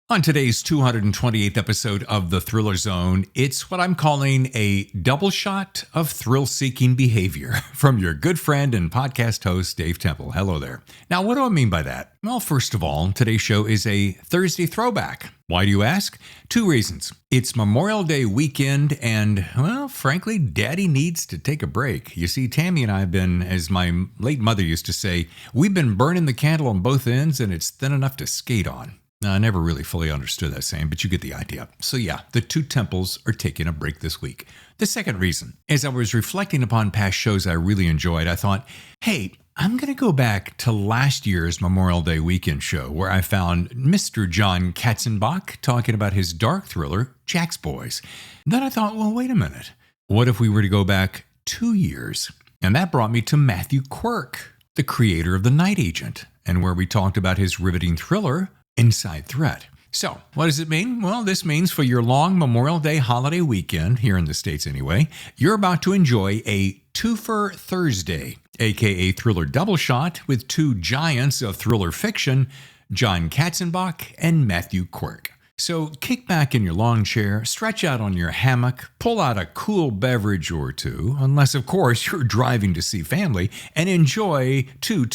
On today's 228th episode of The Thriller Zone, it's what I'm calling a double shot of thrill-seeking behavior from your good friend and podcast host, Dave Temple. Hello there. Now, what do I mean by that? Well, first of all, today's show is a Thursday throwback. Why do you ask? Two reasons. It's Memorial Day weekend and, well, frankly, Daddy needs to take a break. You see, Tammy and I have been, as my late mother used to say, we've been burning the candle on both ends and it's thin enough to skate on. Now, I never really fully understood that saying, but you get the idea. So yeah, the two temples are taking a break this week. The second reason, as I was reflecting upon past shows I really enjoyed, I thought, hey, I'm going to go back to last year's Memorial Day weekend show where I found Mr. Jon Katzenbach talking about his dark thriller, Jack's Boys. Then I thought, well, wait a minute. What if we were to go back 2 years? And that brought me to Matthew Quirk, the creator of The Night Agent, and where we talked about his riveting thriller, Inside Threat. So, what does it mean? Well, this means for your long Memorial Day holiday weekend, here in the States anyway, you're about to enjoy a twofer Thursday, aka thriller double shot with two giants of thriller fiction, Jon Katzenbach and Matthew Quirk. So kick back in your lawn chair, stretch out on your hammock, pull out a cool beverage or two, unless of course you're driving to see family, and enjoy two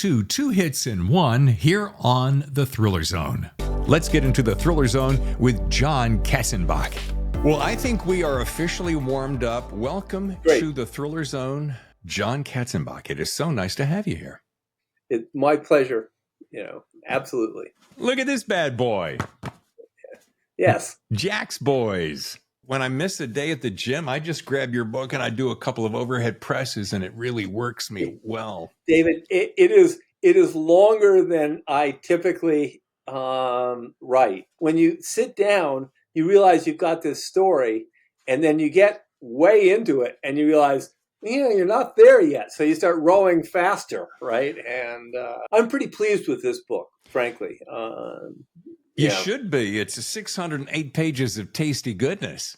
hits in one here on The Thriller Zone. Let's get into The Thriller Zone with Jon Katzenbach. Well, I think we are officially warmed up. Welcome to The Thriller Zone, Jon Katzenbach. It is so nice to have you here. It's my pleasure. Absolutely. Look at this bad boy. Yes. Jack's Boys. When I miss a day at the gym, I just grab your book and I do a couple of overhead presses and it really works me well. David, it is longer than I typically write. When you sit down, you realize you've got this story and then you get way into it and you realize, you're not there yet. So you start rowing faster, right? And I'm pretty pleased with this book, frankly. You should be. It's 608 pages of tasty goodness.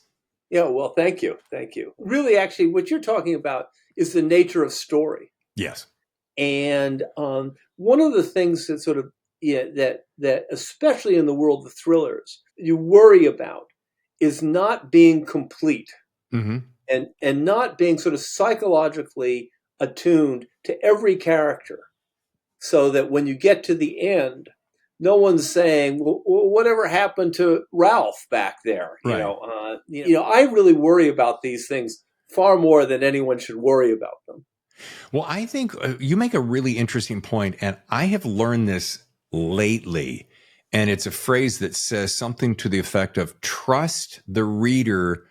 Yeah, well, thank you. Thank you. Really, actually, what you're talking about is the nature of story. Yes. And one of the things that sort of, that especially in the world of thrillers, you worry about is not being complete and not being sort of psychologically attuned to every character so that when you get to the end, no one's saying, well, whatever happened to Ralph back there? Right. I really worry about these things far more than anyone should worry about them. Well, I think you make a really interesting point, and I have learned this lately, and it's a phrase that says something to the effect of trust the reader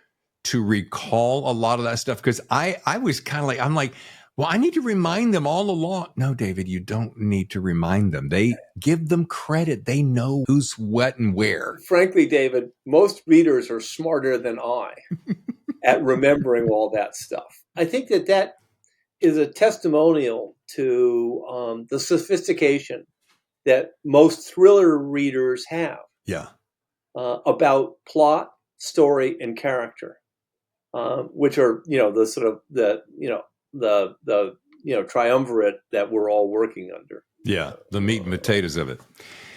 to recall a lot of that stuff. Because I was kind of like, I'm like, well, I need to remind them all along. No, David, you don't need to remind them. They give them credit. They know who's what and where. Frankly, David, most readers are smarter than I at remembering all that stuff. I think that is a testimonial to the sophistication that most thriller readers have. Yeah. About plot, story, and character, which are, the sort of the triumvirate that we're all working under. Yeah, the meat and potatoes of it.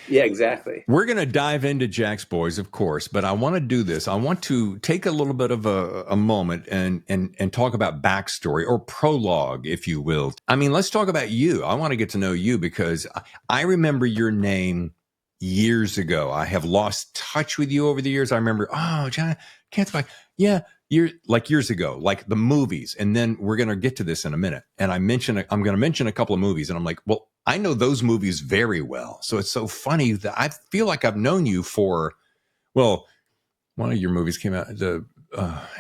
Yeah, exactly. We're going to dive into Jack's Boys, of course, but I want to do this. I want to take a little bit of a moment and talk about backstory or prologue, if you will. I mean, let's talk about you. I want to get to know you because I remember your name years ago. I have lost touch with you over the years. I remember, Jon Katzenbach. Yeah. Years ago, like the movies. And then we're going to get to this in a minute. And I'm going to mention a couple of movies. And I'm like, well, I know those movies very well. So it's so funny that I feel like I've known you for, well, one of your movies came out, the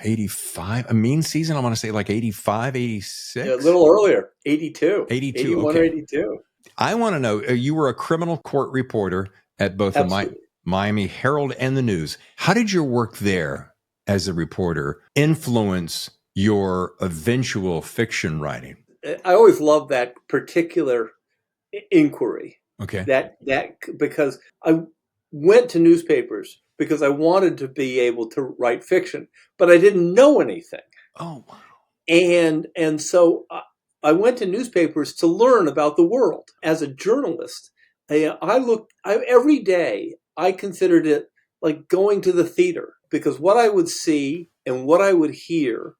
85, a mean season. I want to say like 85, 86. Yeah, a little earlier, 82. 81 okay. Or 82. I want to know, you were a criminal court reporter at both the Miami Herald and the News. How did your work there as a reporter influence your eventual fiction writing? I always loved that particular inquiry. Okay. That because I went to newspapers because I wanted to be able to write fiction, but I didn't know anything. Oh, wow. And so I went to newspapers to learn about the world. As a journalist, every day I considered it like going to the theater, because what I would see and what I would hear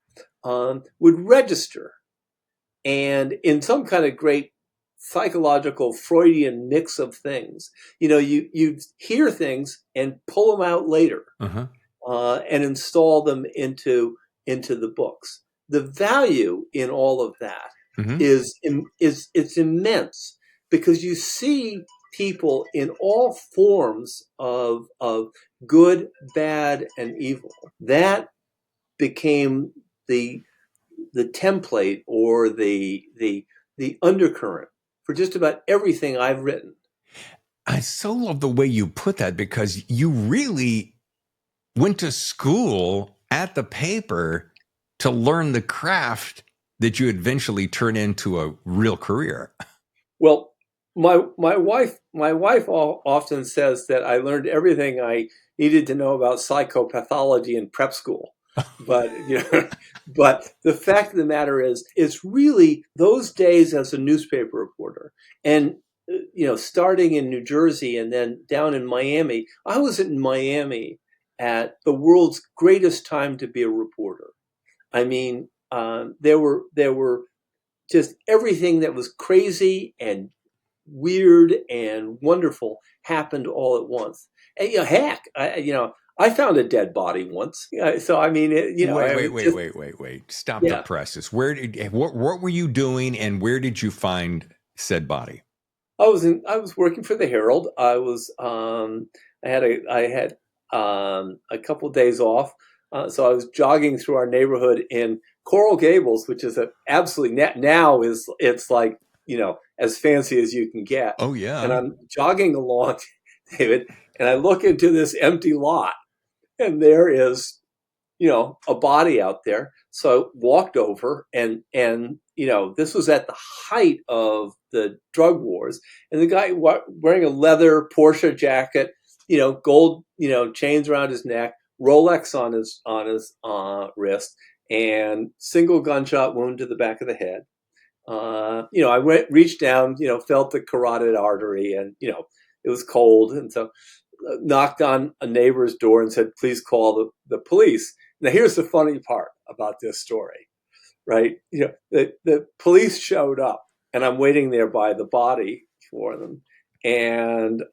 would register. And in some kind of great psychological Freudian mix of things, you hear things and pull them out later, and install them into the books. The value in all of that is it's immense, because you see people in all forms of good, bad, and evil. That became the template, or the undercurrent for just about everything I've written. I so love the way you put that, because you really went to school at the paper to learn the craft that you eventually turn into a real career. Well, my wife often says that I learned everything I needed to know about psychopathology in prep school. But but the fact of the matter is, it's really those days as a newspaper reporter, and starting in New Jersey and then down in Miami. I was in Miami at the world's greatest time to be a reporter. I mean, there were just everything that was crazy and weird and wonderful happened all at once. And heck, I found a dead body once. So I mean, Wait. Stop the presses. What were you doing, and where did you find said body? I was working for the Herald. I was I had a couple of days off, so I was jogging through our neighborhood in Coral Gables, which is absolutely now it's like as fancy as you can get. Oh yeah. And I'm jogging along, David, and I look into this empty lot, and there is a body out there. So I walked over, and this was at the height of the drug wars, and the guy wearing a leather Porsche jacket, gold, chains around his neck, Rolex on his wrist, and single gunshot wound to the back of the head. I reached down, felt the carotid artery, and it was cold, and so knocked on a neighbor's door and said, "Please call the police." Now, here's the funny part about this story, right? The police showed up, and I'm waiting there by the body for them, and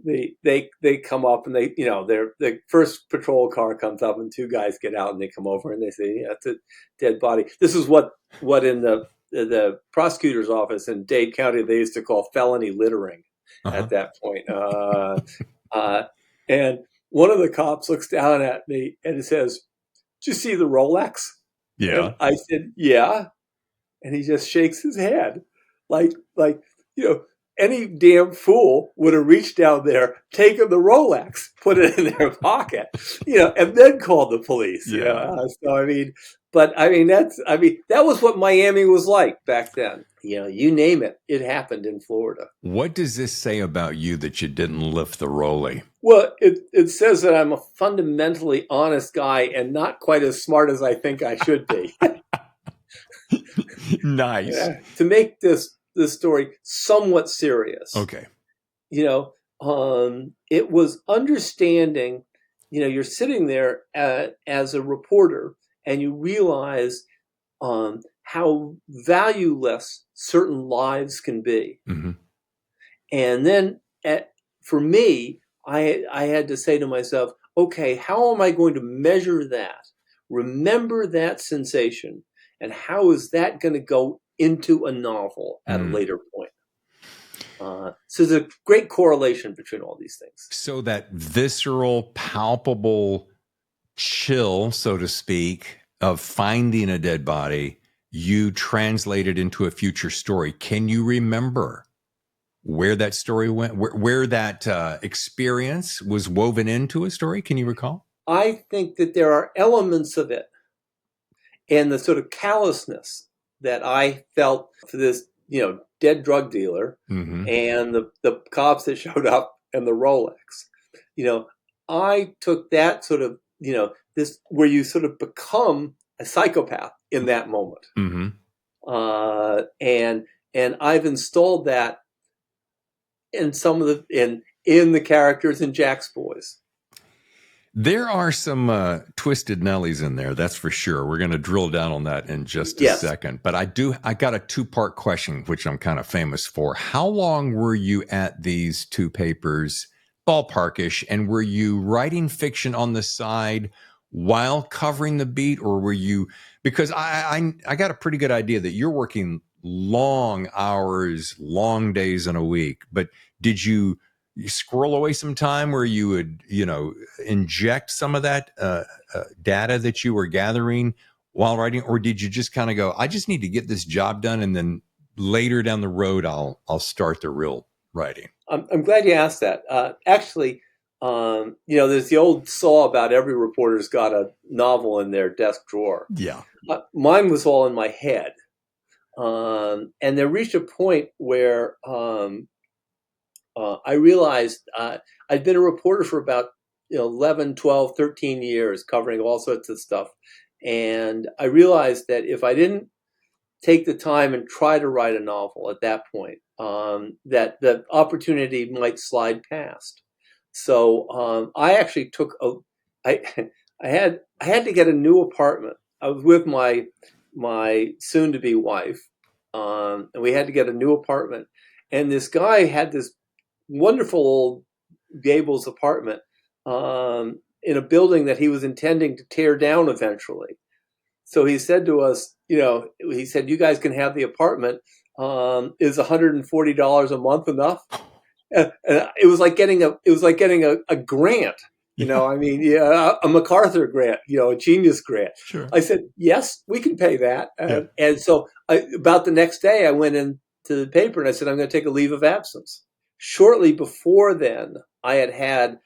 they come up, and the first patrol car comes up, and two guys get out, and they come over, and they say, "Yeah, it's a dead body." This is what in the prosecutor's office in Dade County they used to call felony littering at that point. And one of the cops looks down at me and says, "Did you see the Rolex?" Yeah. And I said, "Yeah." And he just shakes his head like any damn fool would have reached down there, taken the Rolex, put it in their pocket, and then called the police. Yeah. So I mean, that was what Miami was like back then. You name it, it happened in Florida. What does this say about you that you didn't lift the rollie? Well, it says that I'm a fundamentally honest guy and not quite as smart as I think I should be. Nice. Yeah. To make this story somewhat serious. Okay. It was understanding, you're sitting there as a reporter, and you realize how valueless certain lives can be. Mm-hmm. And then for me, I had to say to myself, okay, how am I going to measure that? Remember that sensation, and how is that going to go into a novel at a later point? So there's a great correlation between all these things. So that visceral, palpable chill, so to speak, of finding a dead body, you translated into a future story. Can you remember where that story went, where that experience was woven into a story? Can you recall? I think that there are elements of it, and the sort of callousness that I felt for this, dead drug dealer, mm-hmm. and the cops that showed up, and the Rolex. I took that sort of, this where you sort of become a psychopath in that moment. Mm-hmm. And I've installed that in some of in the characters in Jack's Boys. There are some twisted Nellies in there, that's for sure. We're going to drill down on that in just a Yes. second. But I got a two-part question, which I'm kind of famous for. How long were you at these two papers, ballparkish, and were you writing fiction on the side while covering the beat, or were you? Because I got a pretty good idea that you're working long hours, long days in a week. But did you squirrel away some time where you would, inject some of that data that you were gathering while writing, or did you just kind of go, I just need to get this job done, and then later down the road, I'll start the real writing? I'm glad you asked that. Actually, there's the old saw about every reporter's got a novel in their desk drawer. Yeah. Mine was all in my head. And there reached a point where I realized I'd been a reporter for about 11, 12, 13 years, covering all sorts of stuff. And I realized that if I didn't take the time and try to write a novel at that point, that the opportunity might slide past. So I actually I had to get a new apartment. I was with my soon-to-be wife, and we had to get a new apartment. And this guy had this wonderful old Gables apartment in a building that he was intending to tear down eventually. So he said to us, he said, "You guys can have the apartment. Is $140 a month enough?" And it was like getting a grant. I mean, a MacArthur grant, a Genius grant. Sure. I said, "Yes, we can pay that." Yeah. And so about the next day, I went into the paper and I said, "I'm going to take a leave of absence." Shortly before then, I had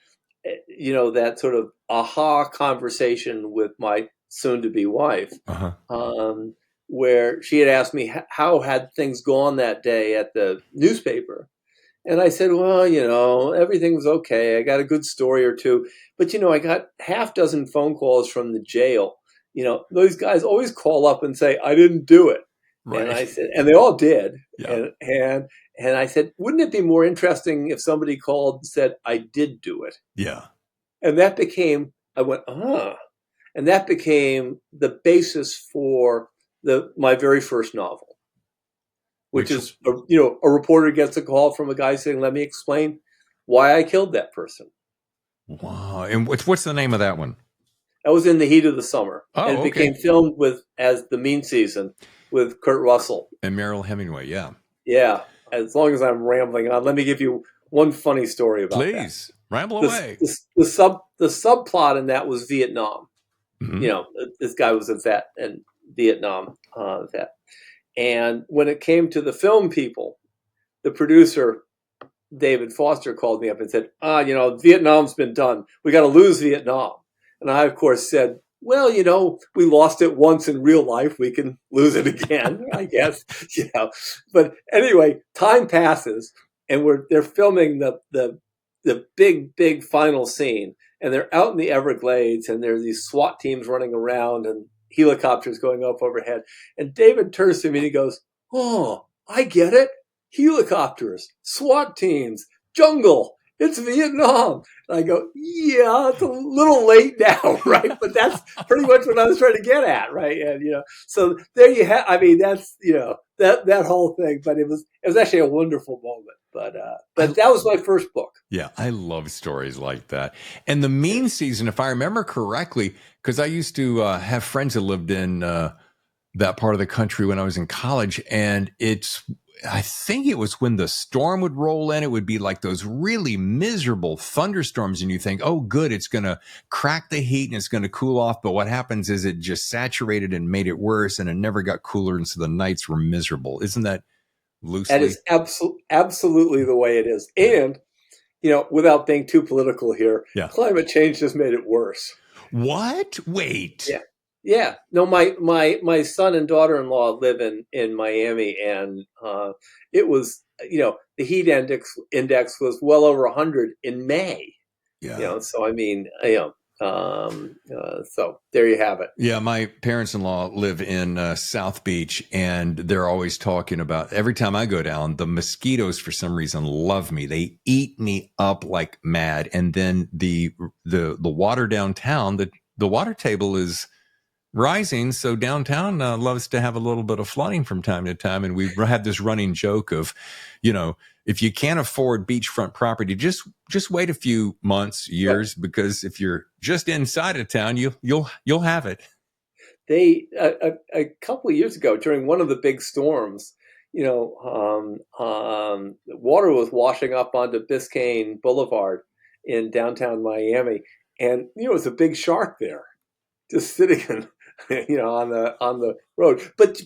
that sort of aha conversation with my soon-to-be wife, where she had asked me how had things gone that day at the newspaper. And I said, well, everything was okay. I got a good story or two. But, I got half dozen phone calls from the jail. Those guys always call up and say, I didn't do it. Right. And I said, and they all did. Yeah. And I said, wouldn't it be more interesting if somebody called and said, I did do it? Yeah. And that became, I went, and that became the basis for my very first novel. Which is, a reporter gets a call from a guy saying, let me explain why I killed that person. Wow. And what's the name of that one? That was in the heat of the summer. Oh, and it became filmed as The Mean Season with Kurt Russell. And Merrill Hemingway, yeah. Yeah. As long as I'm rambling on, let me give you one funny story about that. Please, ramble away. The subplot in that was Vietnam. Mm-hmm. This guy was a vet and Vietnam vet. And when it came to the film people, the producer, David Foster, called me up and said, Vietnam's been done. We got to lose Vietnam. And I, of course, said, well, we lost it once in real life. We can lose it again, I guess. But anyway, time passes and they're filming the big final scene. And they're out in the Everglades and there's these SWAT teams running around and helicopters going up overhead. And David turns to me and he goes, oh, I get it. Helicopters, SWAT teams, jungle. It's Vietnam. And I go, yeah, it's a little late now, right? But that's pretty much what I was trying to get at, right? And so there you have. I mean, that's that whole thing. But it was actually a wonderful moment. But that was my first book. Yeah, I love stories like that. And The Mean Season, if I remember correctly, because I used to have friends that lived in that part of the country when I was in college, and I think it was when the storm would roll in, it would be like those really miserable thunderstorms. And you think, oh, good, it's going to crack the heat and it's going to cool off. But what happens is it just saturated and made it worse, and it never got cooler. And so the nights were miserable. Isn't that loosely? That is absolutely the way it is. And, without being too political here, climate change has made it worse. What? Wait. Yeah. Yeah, no, my son and daughter-in-law live in Miami, and it was, the heat index was well over 100 in May. Yeah. So I mean, So there you have it. Yeah, my parents-in-law live in South Beach, and they're always talking about every time I go down, the mosquitoes for some reason love me. They eat me up like mad, and then the water downtown, the water table is rising, so downtown loves to have a little bit of flooding from time to time, and we had this running joke of, if you can't afford beachfront property, just wait a few months, years, because if you're just inside of town, you'll have it. They a couple of years ago during one of the big storms, water was washing up onto Biscayne Boulevard in downtown Miami, and there was a big shark there, just sitting in, on the road. But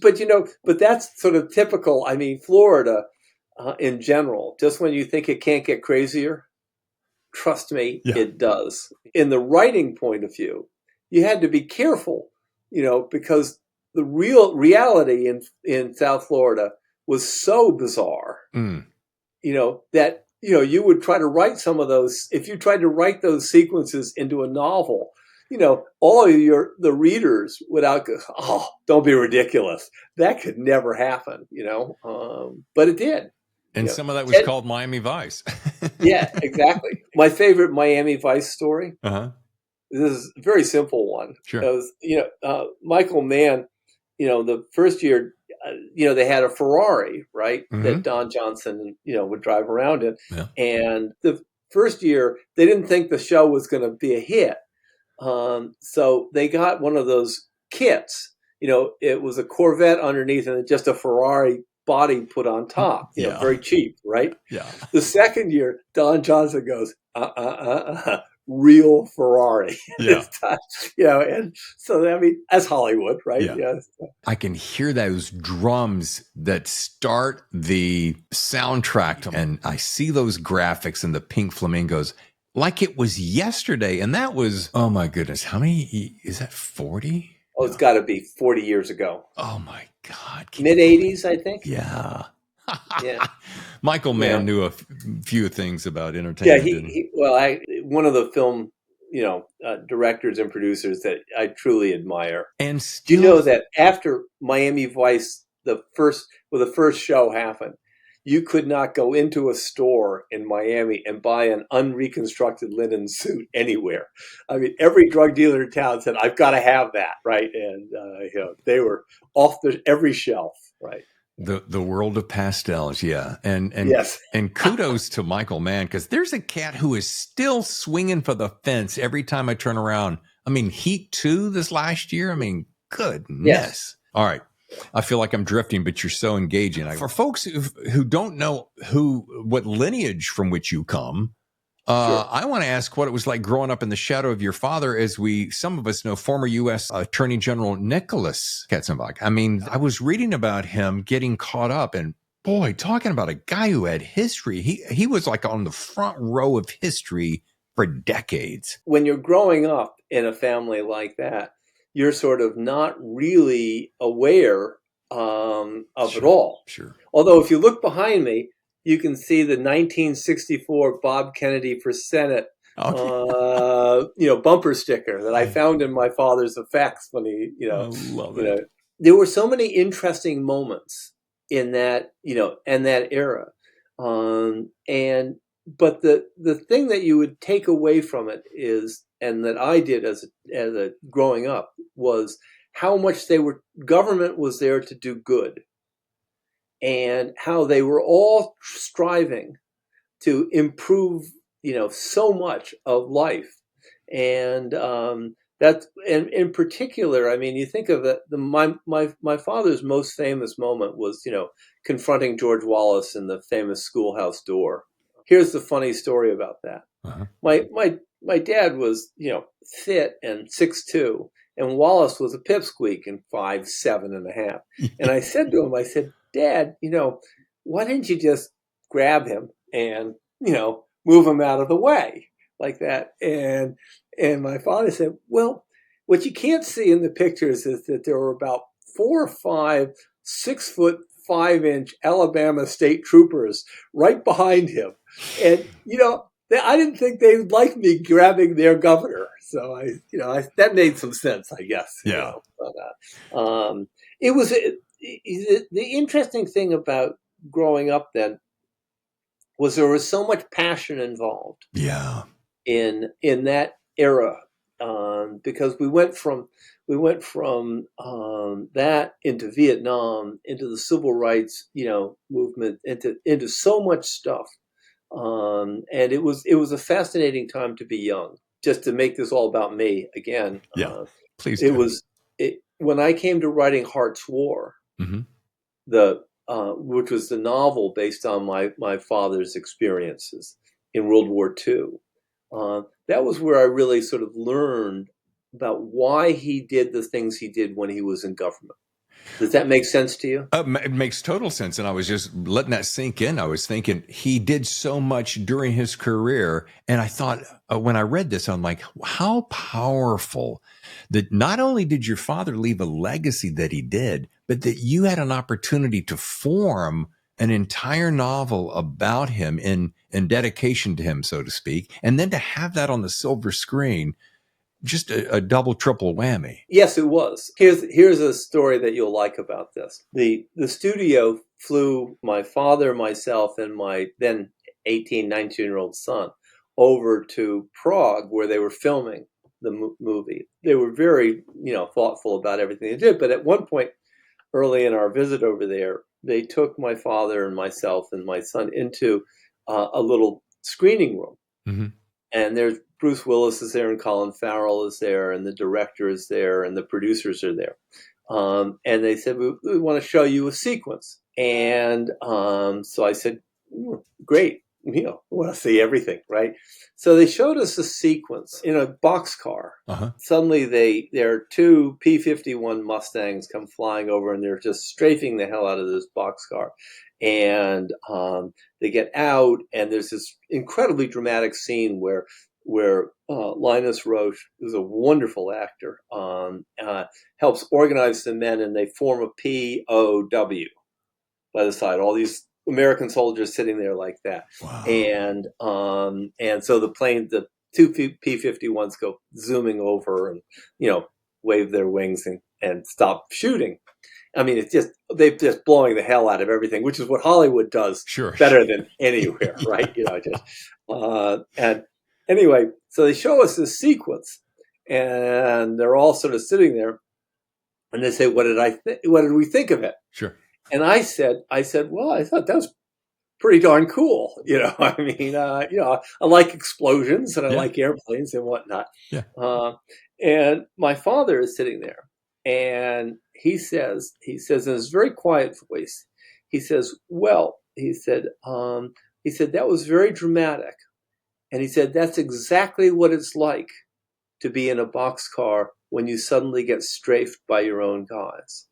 that's sort of typical. I mean, Florida in general. Just when you think it can't get crazier, trust me, it does. In the writing point of view, you had to be careful, because the reality in South Florida was so bizarre, that, you would try to write some of those. If you tried to write those sequences into a novel, all of the readers would go, oh, don't be ridiculous. That could never happen, but it did. And some of that was called Miami Vice. Yeah, exactly. My favorite Miami Vice story. This is a very simple one. Sure. It was, Michael Mann, the first year, they had a Ferrari, right? That Don Johnson, would drive around in. Yeah. And the first year, they didn't think the show was going to be a hit. So they got one of those kits. It was a Corvette underneath and just a Ferrari body put on top, very cheap, right? Yeah. The second year, Don Johnson goes, real Ferrari. Yeah. And so, I mean, that's Hollywood, right? Yeah. I can hear those drums that start the soundtrack, and I see those graphics and the pink flamingos like it was yesterday. And that was, oh my goodness, how many, is that 40? Oh, it's got to be 40 years ago. Oh my God. Mid-80s, I think. Yeah. Yeah. Michael Mann knew a few things about entertainment. Yeah, one of the film, directors and producers that I truly admire. And do you know that after Miami Vice, the first show happened, you could not go into a store in Miami and buy an unreconstructed linen suit anywhere. I mean, every drug dealer in town said, "I've got to have that," right? And they were off every shelf, right? The world of pastels, yeah. And yes. And kudos to Michael Mann, because there's a cat who is still swinging for the fence every time I turn around. I mean, Heat 2 this last year. I mean, goodness. Yes. All right. I feel like I'm drifting, but you're so engaging. For folks who don't know what lineage from which you come, sure. I want to ask what it was like growing up in the shadow of your father, as some of us know, former U.S. Attorney General Nicholas Katzenbach. I mean, I was reading about him getting caught up, and boy, talking about a guy who had history. He was like on the front row of history for decades. When you're growing up in a family like that, you're sort of not really aware of it all. Sure. Although if you look behind me, you can see the 1964 Bob Kennedy for Senate, bumper sticker that I found in my father's effects when he, I love it. There were so many interesting moments in that, and that era. But the thing that you would take away from it is, and that I did as a growing up, was how much government was there to do good, and how they were all striving to improve, so much of life. And that's, and in particular, I mean, you think of it, my father's most famous moment was, confronting George Wallace in the famous schoolhouse door. Here's the funny story about that. Uh-huh. My dad was, fit and 6'2", and Wallace was a pipsqueak and 5'7.5". And I said to him, I said, "Dad, why didn't you just grab him and, move him out of the way like that?" And my father said, "Well, what you can't see in the pictures is that there were about 4 or 5 6'5" Alabama state troopers right behind him. And, I didn't think they would like me grabbing their governor. So that made some sense, I guess. Yeah. It was the interesting thing about growing up then was there was so much passion involved. Yeah. In that era, because we went from that into Vietnam, into the civil rights, movement, into so much stuff. And it was a fascinating time to be young. Just to make this all about me again. Yeah. Please It do. was when I came to writing Heart's War, Mm-hmm. which was the novel based on my father's experiences in World War II. That was where I really sort of learned about why he did the things he did when he was in government. Does that make sense to you? It makes total sense. And I was just letting that sink in. I was thinking he did so much during his career. And I thought, when I read this, I'm like, how powerful that not only did your father leave a legacy that he did, but that you had an opportunity to form an entire novel about him in dedication to him, so to speak. And then to have that on the silver screen, just a double, triple whammy. Yes, it was. Here's a story that you'll like about this. The studio flew my father, myself, and my then 18, 19-year-old son over to Prague, where they were filming the movie. They were very, thoughtful about everything they did. But at one point early in our visit over there, they took my father and myself and my son into a little screening room. Mm-hmm. And there's Bruce Willis is there, and Colin Farrell is there, and the director is there, and the producers are there. And they said, we want to show you a sequence. And so I said, great. I want to see everything, right? So they showed us a sequence in a boxcar. Uh-huh. Suddenly there are two P-51 Mustangs come flying over, and they're just strafing the hell out of this boxcar. And they get out, and there's this incredibly dramatic scene where Linus Roche, who's a wonderful actor, helps organize the men, and they form a POW by the side. All these American soldiers sitting there like that. Wow. And so the two P-51s go zooming over and, wave their wings and stop shooting. I mean, they're just blowing the hell out of everything, which is what Hollywood does better than anywhere, right? And anyway, so they show us this sequence, and they're all sort of sitting there, and they say, "What did we think of it?" Sure. And I said, well, I thought that was pretty darn cool. I mean, I like explosions and I like airplanes and whatnot. Yeah. And my father is sitting there, and he says in his very quiet voice, he says, well, he said, that was very dramatic. And he said, that's exactly what it's like to be in a boxcar when you suddenly get strafed by your own guys.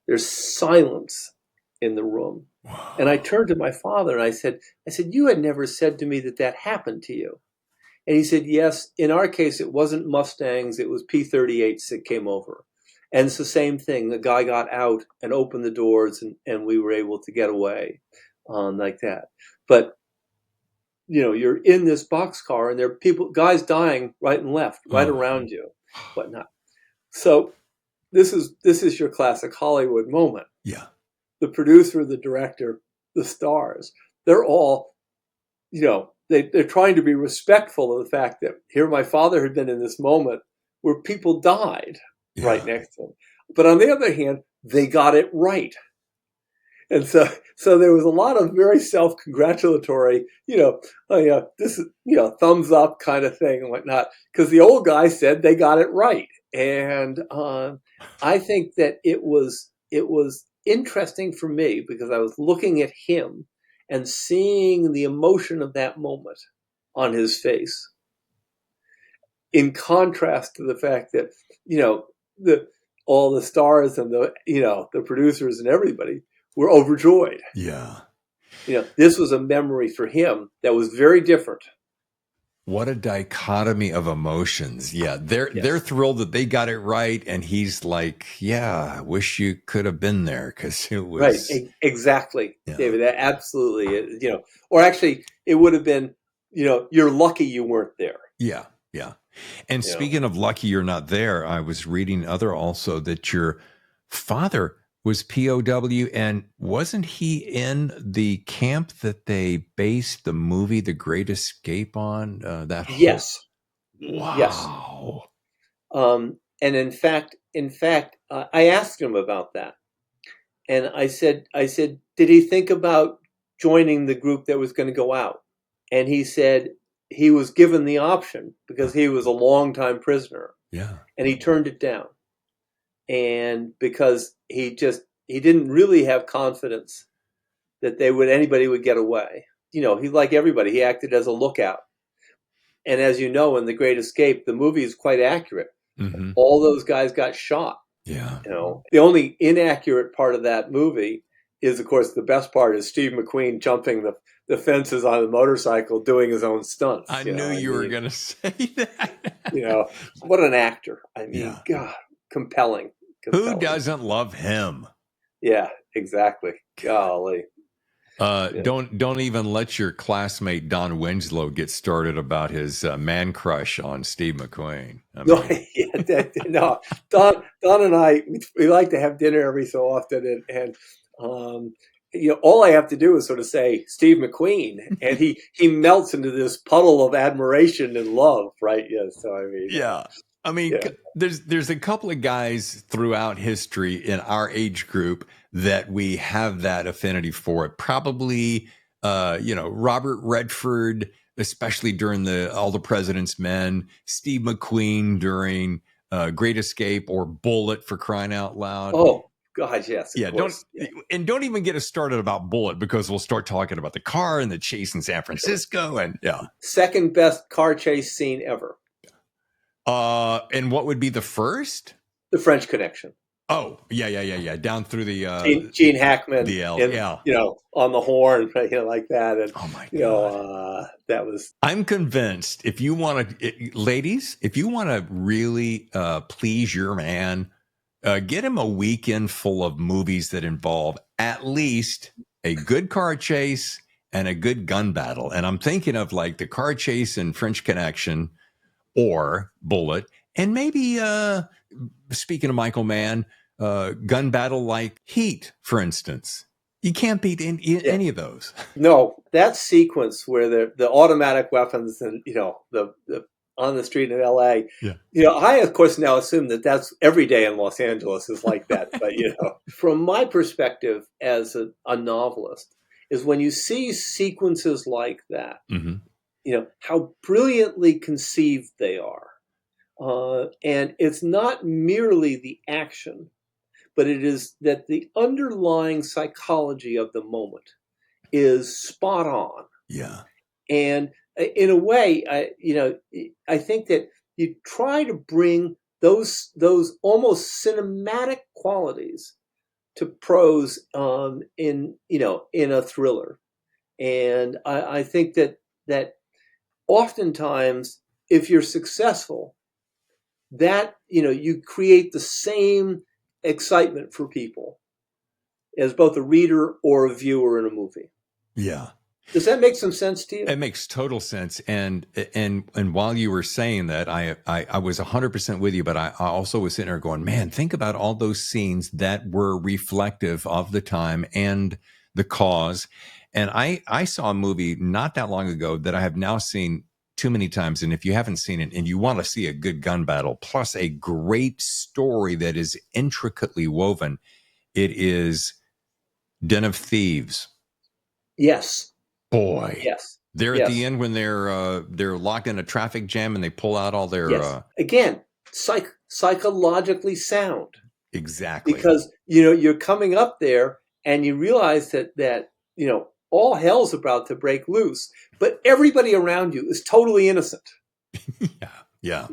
There's silence in the room. Wow. And I turned to my father and I said, you had never said to me that happened to you. And he said, yes, in our case, it wasn't Mustangs, it was P-38s that came over. And it's the same thing. The guy got out and opened the doors, and we were able to get away like that. But, you're in this boxcar, and there are guys dying right and left, right around you, whatnot. So this is your classic Hollywood moment. Yeah. The producer, the director, the stars, they're all, they're trying to be respectful of the fact that here my father had been in this moment where people died right next to him. But on the other hand, they got it right. And so there was a lot of very self-congratulatory, this is, thumbs up kind of thing and whatnot, because the old guy said they got it right. And I think that it was interesting for me because I was looking at him and seeing the emotion of that moment on his face, in contrast to the fact that, all the stars and the producers and everybody were overjoyed. Yeah. This was a memory for him that was very different. What a dichotomy of emotions. Yeah. They're thrilled that they got it right. And he's like, I wish you could have been there because it was. Right. Exactly, David. Absolutely. Or actually, it would have been you're lucky you weren't there. Yeah. Yeah. And speaking of lucky you're not there, I was reading also that your father was POW, and wasn't he in the camp that they based the movie The Great Escape on? Yes. Yes. Wow. And in fact, I asked him about that, and I said, did he think about joining the group that was going to go out? And he said he was given the option because he was a longtime prisoner. Yeah. And he turned it down. And because he didn't really have confidence that anybody would get away. He, like everybody, he acted as a lookout. And as you know, in The Great Escape, the movie is quite accurate. Mm-hmm. All those guys got shot. Yeah. The only inaccurate part of that movie is, of course, the best part is Steve McQueen jumping the fences on a motorcycle doing his own stunts. I knew you were going to say that. What an actor. I mean, God, compelling. Who doesn't love him? Yeah, exactly. Golly. Don't even let your classmate Don Winslow get started about his man crush on Steve McQueen. No, Don and I, we like to have dinner every so often, and all I have to do is sort of say Steve McQueen, and he melts into this puddle of admiration and love, right? Yeah. So I mean, there's a couple of guys throughout history in our age group that we have that affinity for. Probably, Robert Redford, especially during All the President's Men, Steve McQueen during Great Escape, or Bullet, for crying out loud. Oh, God, yes. Yeah, don't even get us started about Bullet, because we'll start talking about the car and the chase in San Francisco. And second best car chase scene ever. And what would be the first? The French Connection. Oh, yeah. Down through the Gene Hackman, on the horn, like that. And oh my God, that was. I'm convinced if you want to, ladies, if you want to really please your man, get him a weekend full of movies that involve at least a good car chase and a good gun battle. And I'm thinking of like the car chase in French Connection or Bullet, and maybe speaking of Michael Mann, gun battle like Heat, for instance. You can't beat any of those. No, that sequence where the automatic weapons and the on the street in L.A. Yeah. I of course now assume that that's every day in Los Angeles is like that. But from my perspective as a novelist, is when you see sequences like that, how brilliantly conceived they are. And it's not merely the action, but it is that the underlying psychology of the moment is spot on. Yeah. And in a way, I think that you try to bring those almost cinematic qualities to prose in a thriller. And I think that oftentimes, if you're successful, that you create the same excitement for people as both a reader or a viewer in a movie. Yeah. Does that make some sense to you? It makes total sense. And while you were saying that, I was 100% with you, but I also was sitting there going, man, think about all those scenes that were reflective of the time and the cause. And I saw a movie not that long ago that I have now seen too many times. And if you haven't seen it and you want to see a good gun battle plus a great story that is intricately woven, it is Den of Thieves. Yes. Boy. Yes. They're at the end when they're locked in a traffic jam and they pull out all their again, psychologically sound. Exactly. Because you're coming up there and you realize that all hell's about to break loose, but everybody around you is totally innocent. Yeah.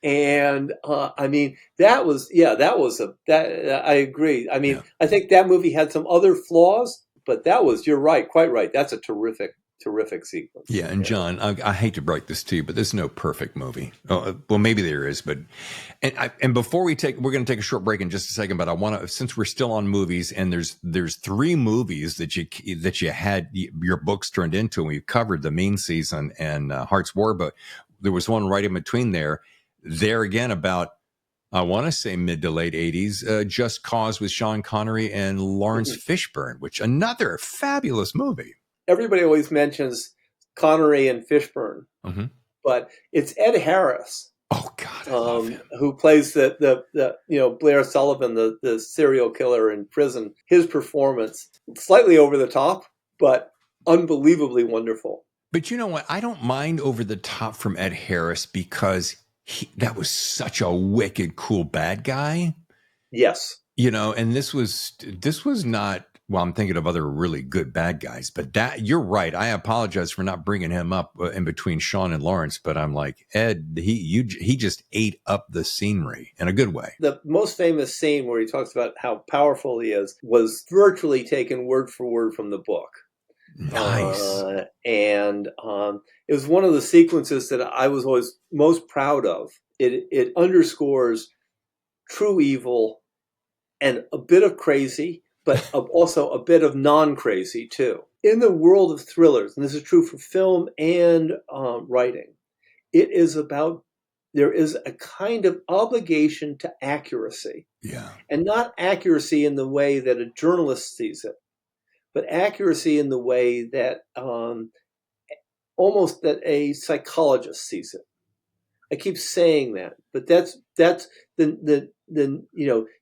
And I mean, that I agree. I mean, I think that movie had some other flaws, but you're right, quite right. That's a terrific terrific sequence. Yeah, and John, I hate to break this to you, but there's no perfect movie. Well, maybe there is, but and before we're going to take a short break in just a second. But I want to, since we're still on movies, and there's 3 movies that you had your books turned into, and we covered The Mean Season and Heart's War, but there was one right in between there. There again about, I want to say mid to late 80s, Just Cause with Sean Connery and Lawrence Fishburne, which another fabulous movie. Everybody always mentions Connery and Fishburne, but it's Ed Harris. Oh God, I love him. Who plays the Blair Sullivan, the serial killer in prison. His performance, slightly over the top, but unbelievably wonderful. But you know what? I don't mind over the top from Ed Harris because that was such a wicked, cool bad guy. Yes. And this was not, well, I'm thinking of other really good bad guys, but that, you're right. I apologize for not bringing him up in between Sean and Lawrence, but I'm like, Ed, he just ate up the scenery in a good way. The most famous scene where he talks about how powerful he is was virtually taken word for word from the book. Nice. And it was one of the sequences that I was always most proud of. It underscores true evil and a bit of crazy, but also a bit of non-crazy too. In the world of thrillers, and this is true for film and writing, it is about, there is a kind of obligation to accuracy. Yeah. And not accuracy in the way that a journalist sees it, but accuracy in the way that almost that a psychologist sees it. I keep saying that, but that's the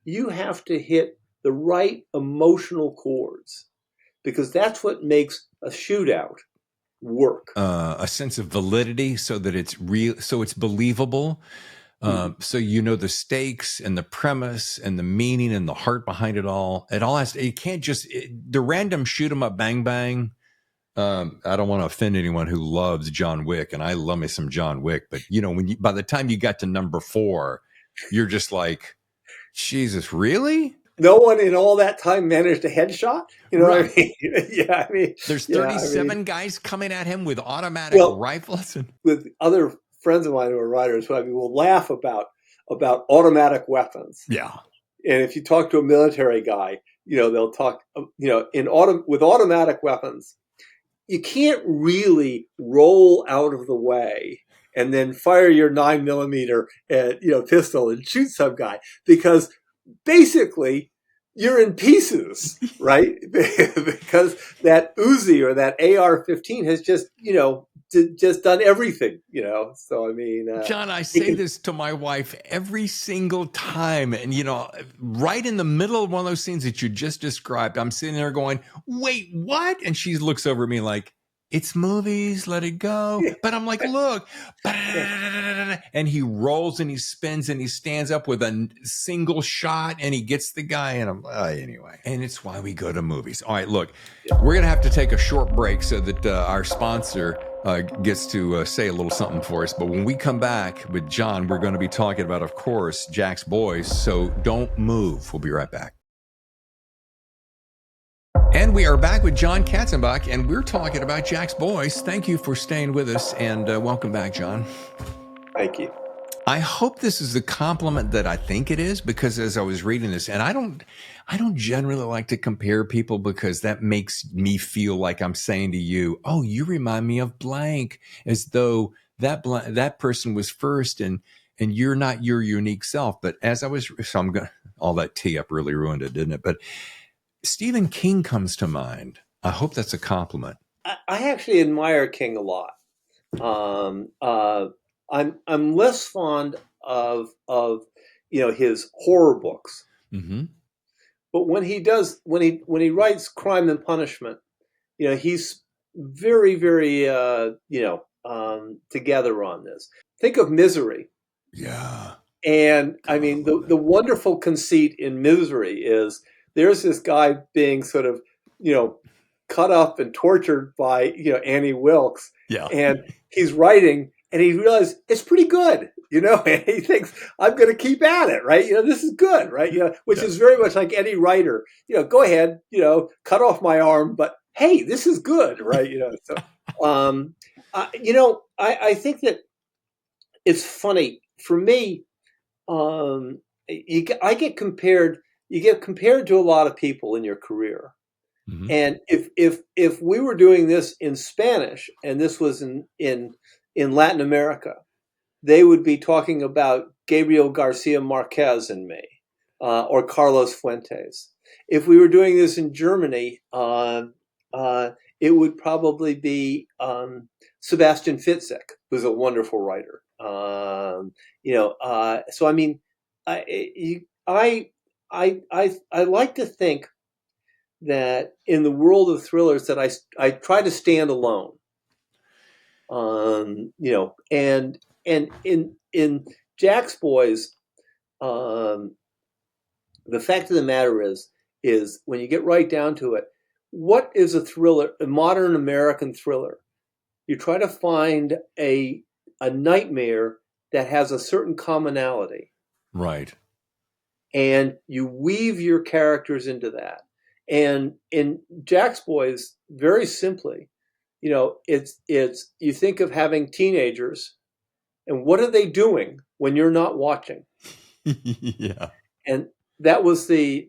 you have to hit the right emotional chords, because that's what makes a shootout work. A sense of validity, so that it's real, so it's believable. So the stakes and the premise and the meaning and the heart behind it all. It all has to, it can't just the random shoot 'em up bang bang. I don't want to offend anyone who loves John Wick, and I love me some John Wick, but by the time you got to number 4, you're just like, Jesus, really? No one in all that time managed a headshot. Right. What I mean? Yeah, I mean, there's 37 guys coming at him with automatic rifles. With other friends of mine who are writers, will laugh about automatic weapons. Yeah. And if you talk to a military guy, they'll talk, with automatic weapons, you can't really roll out of the way and then fire your 9mm pistol and shoot some guy, because basically you're in pieces, right? Because that Uzi or that AR-15 has just done everything, So I mean, John, I say this to my wife every single time, and right in the middle of one of those scenes that you just described, I'm sitting there going, "Wait, what?" And she looks over at me like, "It's movies, let it go." But I'm like, "Look," and he rolls and he spins and he stands up with a single shot and he gets the guy. And I'm anyway. And it's why we go to movies. All right, look, we're gonna have to take a short break so that our sponsor gets to say a little something for us. But when we come back with John, we're going to be talking about, of course, Jack's Boys. So don't move. We'll be right back. And we are back with Jon Katzenbach, and we're talking about Jack's Boys. Thank you for staying with us, and welcome back, John. Thank you. I hope this is the compliment that I think it is, because as I was reading this, and I don't generally like to compare people, because that makes me feel like I'm saying to you, "Oh, you remind me of blank," as though that person was first, and you're not your unique self. But as I was, so I'm going, all that tee up really ruined it, didn't it? But Stephen King comes to mind. I hope that's a compliment. I actually admire King a lot. I'm less fond of his horror books. Mm-hmm. But when he writes Crime and Punishment, he's very, very together on this. Think of Misery. Yeah. And I mean, the wonderful conceit in Misery is there's this guy being sort of, cut up and tortured by, Annie Wilkes. Yeah. And he's writing, and he realizes it's pretty good, and he thinks, I'm going to keep at it, right? This is good, right? Which is very much like any writer, go ahead, cut off my arm, but hey, this is good, right? So um, I think that it's funny for me. I get compared. You get compared to a lot of people in your career, Mm-hmm. and if we were doing this in Spanish and this was in Latin America, they would be talking about Gabriel Garcia Marquez and me, or Carlos Fuentes. If we were doing this in Germany, it would probably be Sebastian Fitzek, who's a wonderful writer. So I mean, I, I I like to think that in the world of thrillers that I try to stand alone. And in Jack's Boys, um, the fact of the matter is when you get right down to it, what is a thriller, a modern American thriller? You try to find a nightmare that has a certain commonality, Right. and you weave your characters into that. And in Jack's Boys, very simply, it's you think of having teenagers, and what are they doing when you're not watching? Yeah. And that was the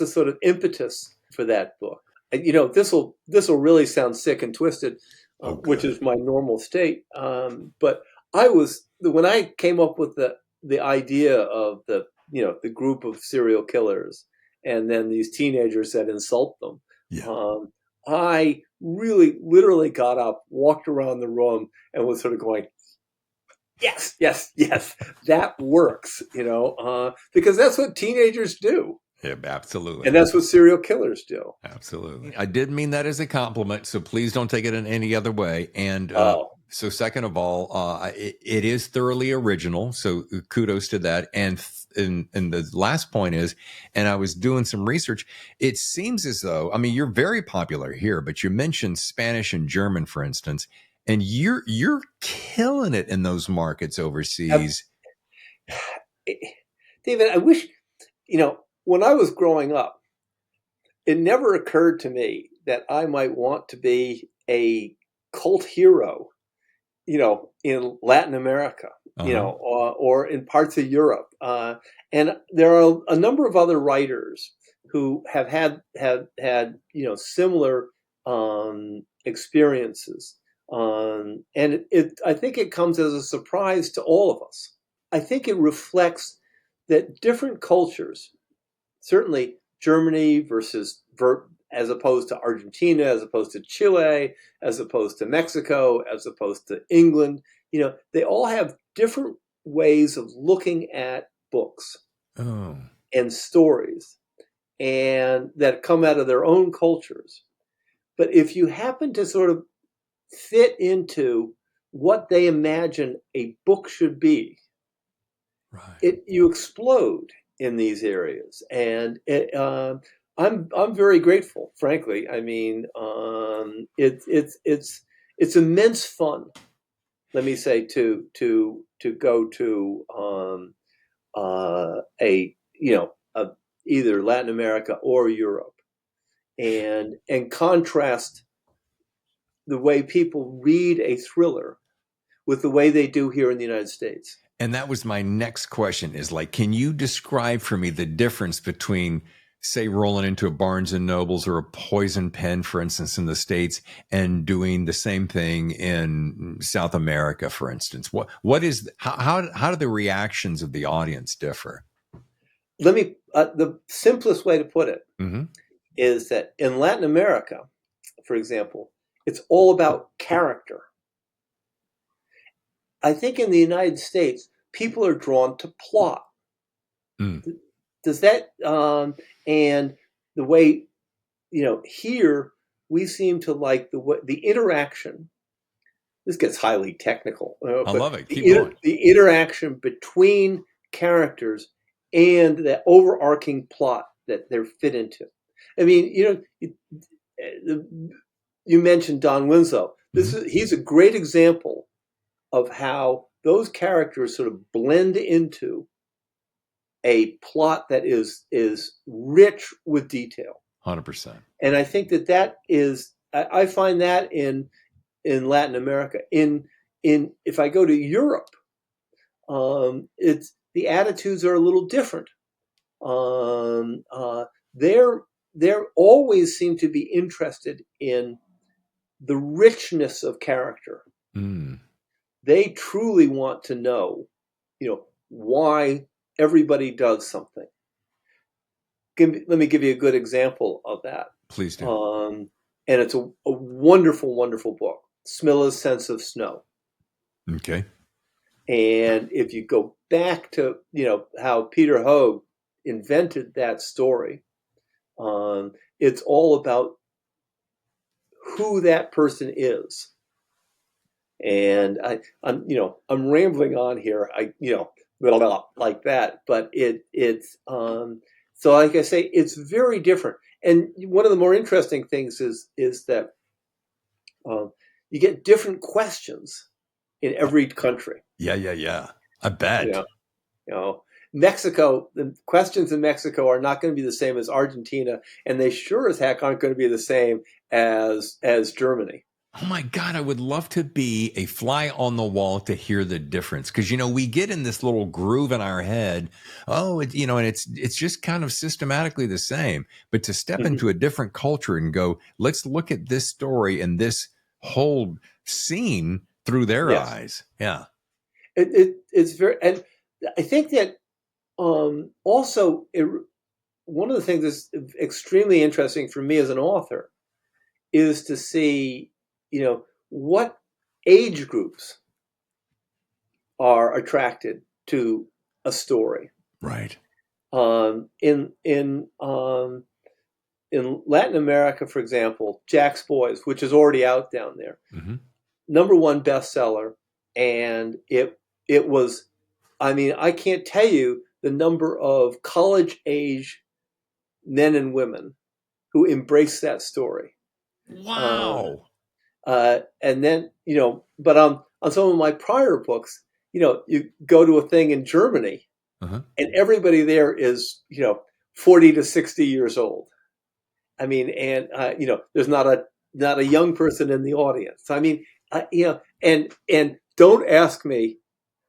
sort of impetus for that book. This will really sound sick and twisted, Oh, which good. is my normal state. But I was when I came up with the idea of the group of serial killers, and then these teenagers that insult them. Yeah. I really literally got up, walked around the room, and was sort of going, yes, yes, yes, that works, because that's what teenagers do. Yeah, And absolutely. that's what serial killers do. Absolutely. I did mean that as a compliment, so please don't take it in any other way. And Oh, so, second of all, it is thoroughly original. So, kudos to that. And the last point is, and I was doing some research. It seems as though, I mean, you're very popular here, but you mentioned Spanish and German, for instance, and you're killing it in those markets uh, overseas. David, I wish, when I was growing up, it never occurred to me that I might want to be a cult hero, in Latin America, Uh huh. or in parts of Europe. And there are a number of other writers who have had similar experiences. And I think it comes as a surprise to all of us. I think it reflects that different cultures, certainly Germany as opposed to Argentina, as opposed to Chile, as opposed to Mexico, as opposed to England, they all have different ways of looking at books Oh, and stories, and that come out of their own cultures. But if you happen to sort of fit into what they imagine a book should be, right. you explode in these areas, and I'm very grateful. Frankly, I mean, it's immense fun. Let me say to go to a you know a, either Latin America or Europe, and contrast the way people read a thriller with the way they do here in the United States. And that was my next question is like, can you describe for me the difference between, say, rolling into a Barnes and Nobles or a Poison Pen, for instance, in the States, and doing the same thing in South America, for instance? What is, how do the reactions of the audience differ? The simplest way to put it Mm-hmm. is that in Latin America, for example, it's all about character. I think in the United States, people are drawn to plot. Mm. Does that and the way here we seem to like the interaction. This gets highly technical, I but love it. Keep going. the interaction between characters and the overarching plot that they're fit into. I mean, you mentioned Don Winslow. Mm-hmm. He's a great example of how those characters sort of blend into a plot that is rich with detail. 100%. And I think that is I find that in in Latin America. If I go to Europe, it's the attitudes are a little different. They're always seem to be interested in the richness of character. Mm. They truly want to know, why everybody does something. Let me give you a good example of that. Please do. And it's a wonderful, wonderful book, Smilla's Sense of Snow. Okay. And if you go back to, how Peter Hoag invented that story, it's all about who that person is. And I'm rambling on here. Like that, but it's so like I say, it's very different. And one of the more interesting things is that you get different questions in every country. Yeah. I bet. Mexico, the questions in Mexico are not going to be the same as Argentina, and they sure as heck aren't going to be the same as Germany. Oh my God, I would love to be a fly on the wall to hear the difference. Because, we get in this little groove in our head. Oh, and it's just kind of systematically the same. But to step into a different culture and go, let's look at this story and this whole scene through their eyes. Yeah. It's very, and I think that also one of the things that's extremely interesting for me as an author is to see, what age groups are attracted to a story. Right. In Latin America, for example, Jack's Boys, which is already out down there, #1 bestseller, and it was. I mean, I can't tell you the number of college age men and women who embrace that story. Wow. And then, but on some of my prior books, you go to a thing in Germany and everybody there is, 40 to 60 years old. I mean, and, there's not a young person in the audience. I mean, and don't ask me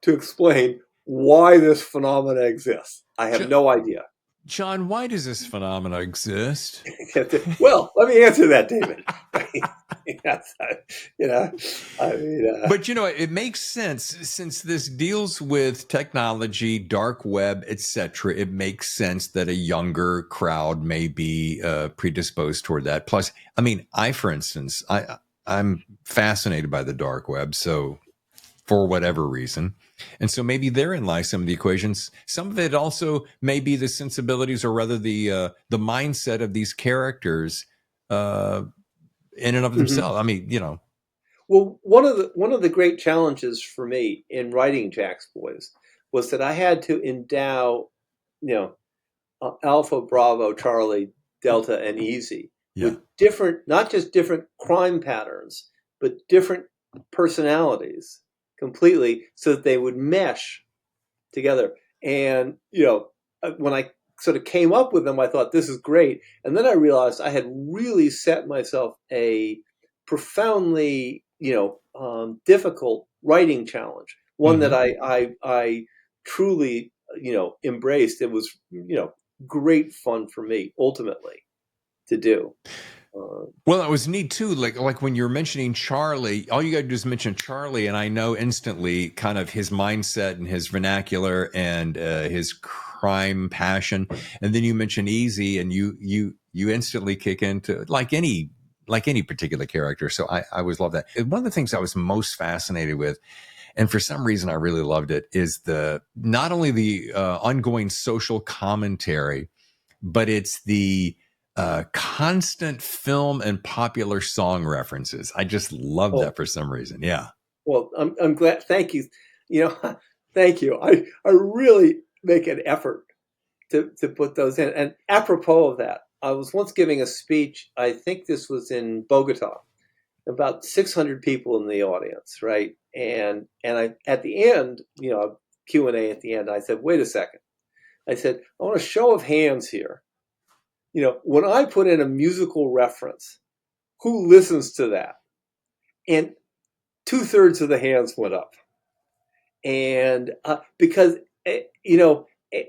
to explain why this phenomena exists. I have no idea. Jon, why does this phenomena exist? Well, let me answer that, David. But it makes sense since this deals with technology, dark web, etc. It makes sense that a younger crowd may be predisposed toward that. Plus, I mean, for instance, I'm fascinated by the dark web, so for whatever reason. And so maybe therein lies some of the equations. Some of it also may be the sensibilities, or rather the mindset of these characters in and of themselves. I mean, Well, one of the great challenges for me in writing Jack's Boys was that I had to endow, Alpha, Bravo, Charlie, Delta, and Easy with not just different crime patterns, but different personalities completely, so that they would mesh together. And when I sort of came up with them, I thought, this is great. And then I realized I had really set myself a profoundly difficult writing challenge, one that I truly embraced. It was great fun for me ultimately to do. Well, it was neat too. Like when you're mentioning Charlie, all you got to do is mention Charlie, and I know instantly kind of his mindset and his vernacular and his crime passion. And then you mention Easy, and you instantly kick into like any particular character. So I always love that. One of the things I was most fascinated with, and for some reason I really loved it, is not only the ongoing social commentary, but it's the constant film and popular song references. I just love that for some reason. Yeah. Well, I'm glad. Thank you. Thank you. I really make an effort to put those in. And apropos of that, I was once giving a speech. I think this was in Bogota, about 600 people in the audience, right? And I at the end, Q&A at the end, I said, wait a second. I said, I want a show of hands here. When I put in a musical reference, who listens to that? And 2/3 of the hands went up. And because,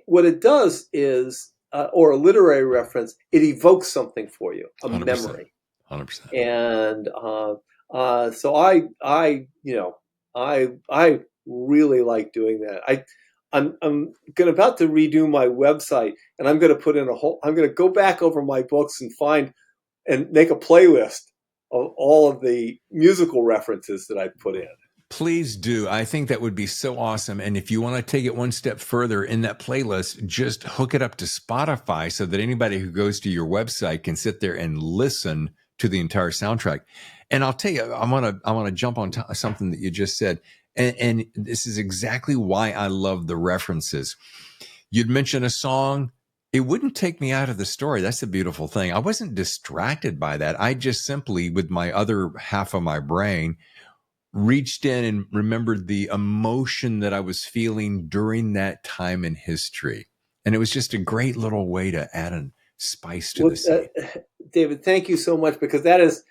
what it does is, or a literary reference, it evokes something for you, a 100%. memory. 100%. And so I really like doing that. I'm about to redo my website, and I'm going to put in I'm going to go back over my books and find and make a playlist of all of the musical references that I put in. Please do. I think that would be so awesome. And if you want to take it one step further in that playlist, just hook it up to Spotify so that anybody who goes to your website can sit there and listen to the entire soundtrack. And I'll tell you, I want to jump on something that you just said. And this is exactly why I love the references. You'd mention a song. It wouldn't take me out of the story. That's the beautiful thing. I wasn't distracted by that. I just simply, with my other half of my brain, reached in and remembered the emotion that I was feeling during that time in history. And it was just a great little way to add a spice to the scene. David, thank you so much, because that's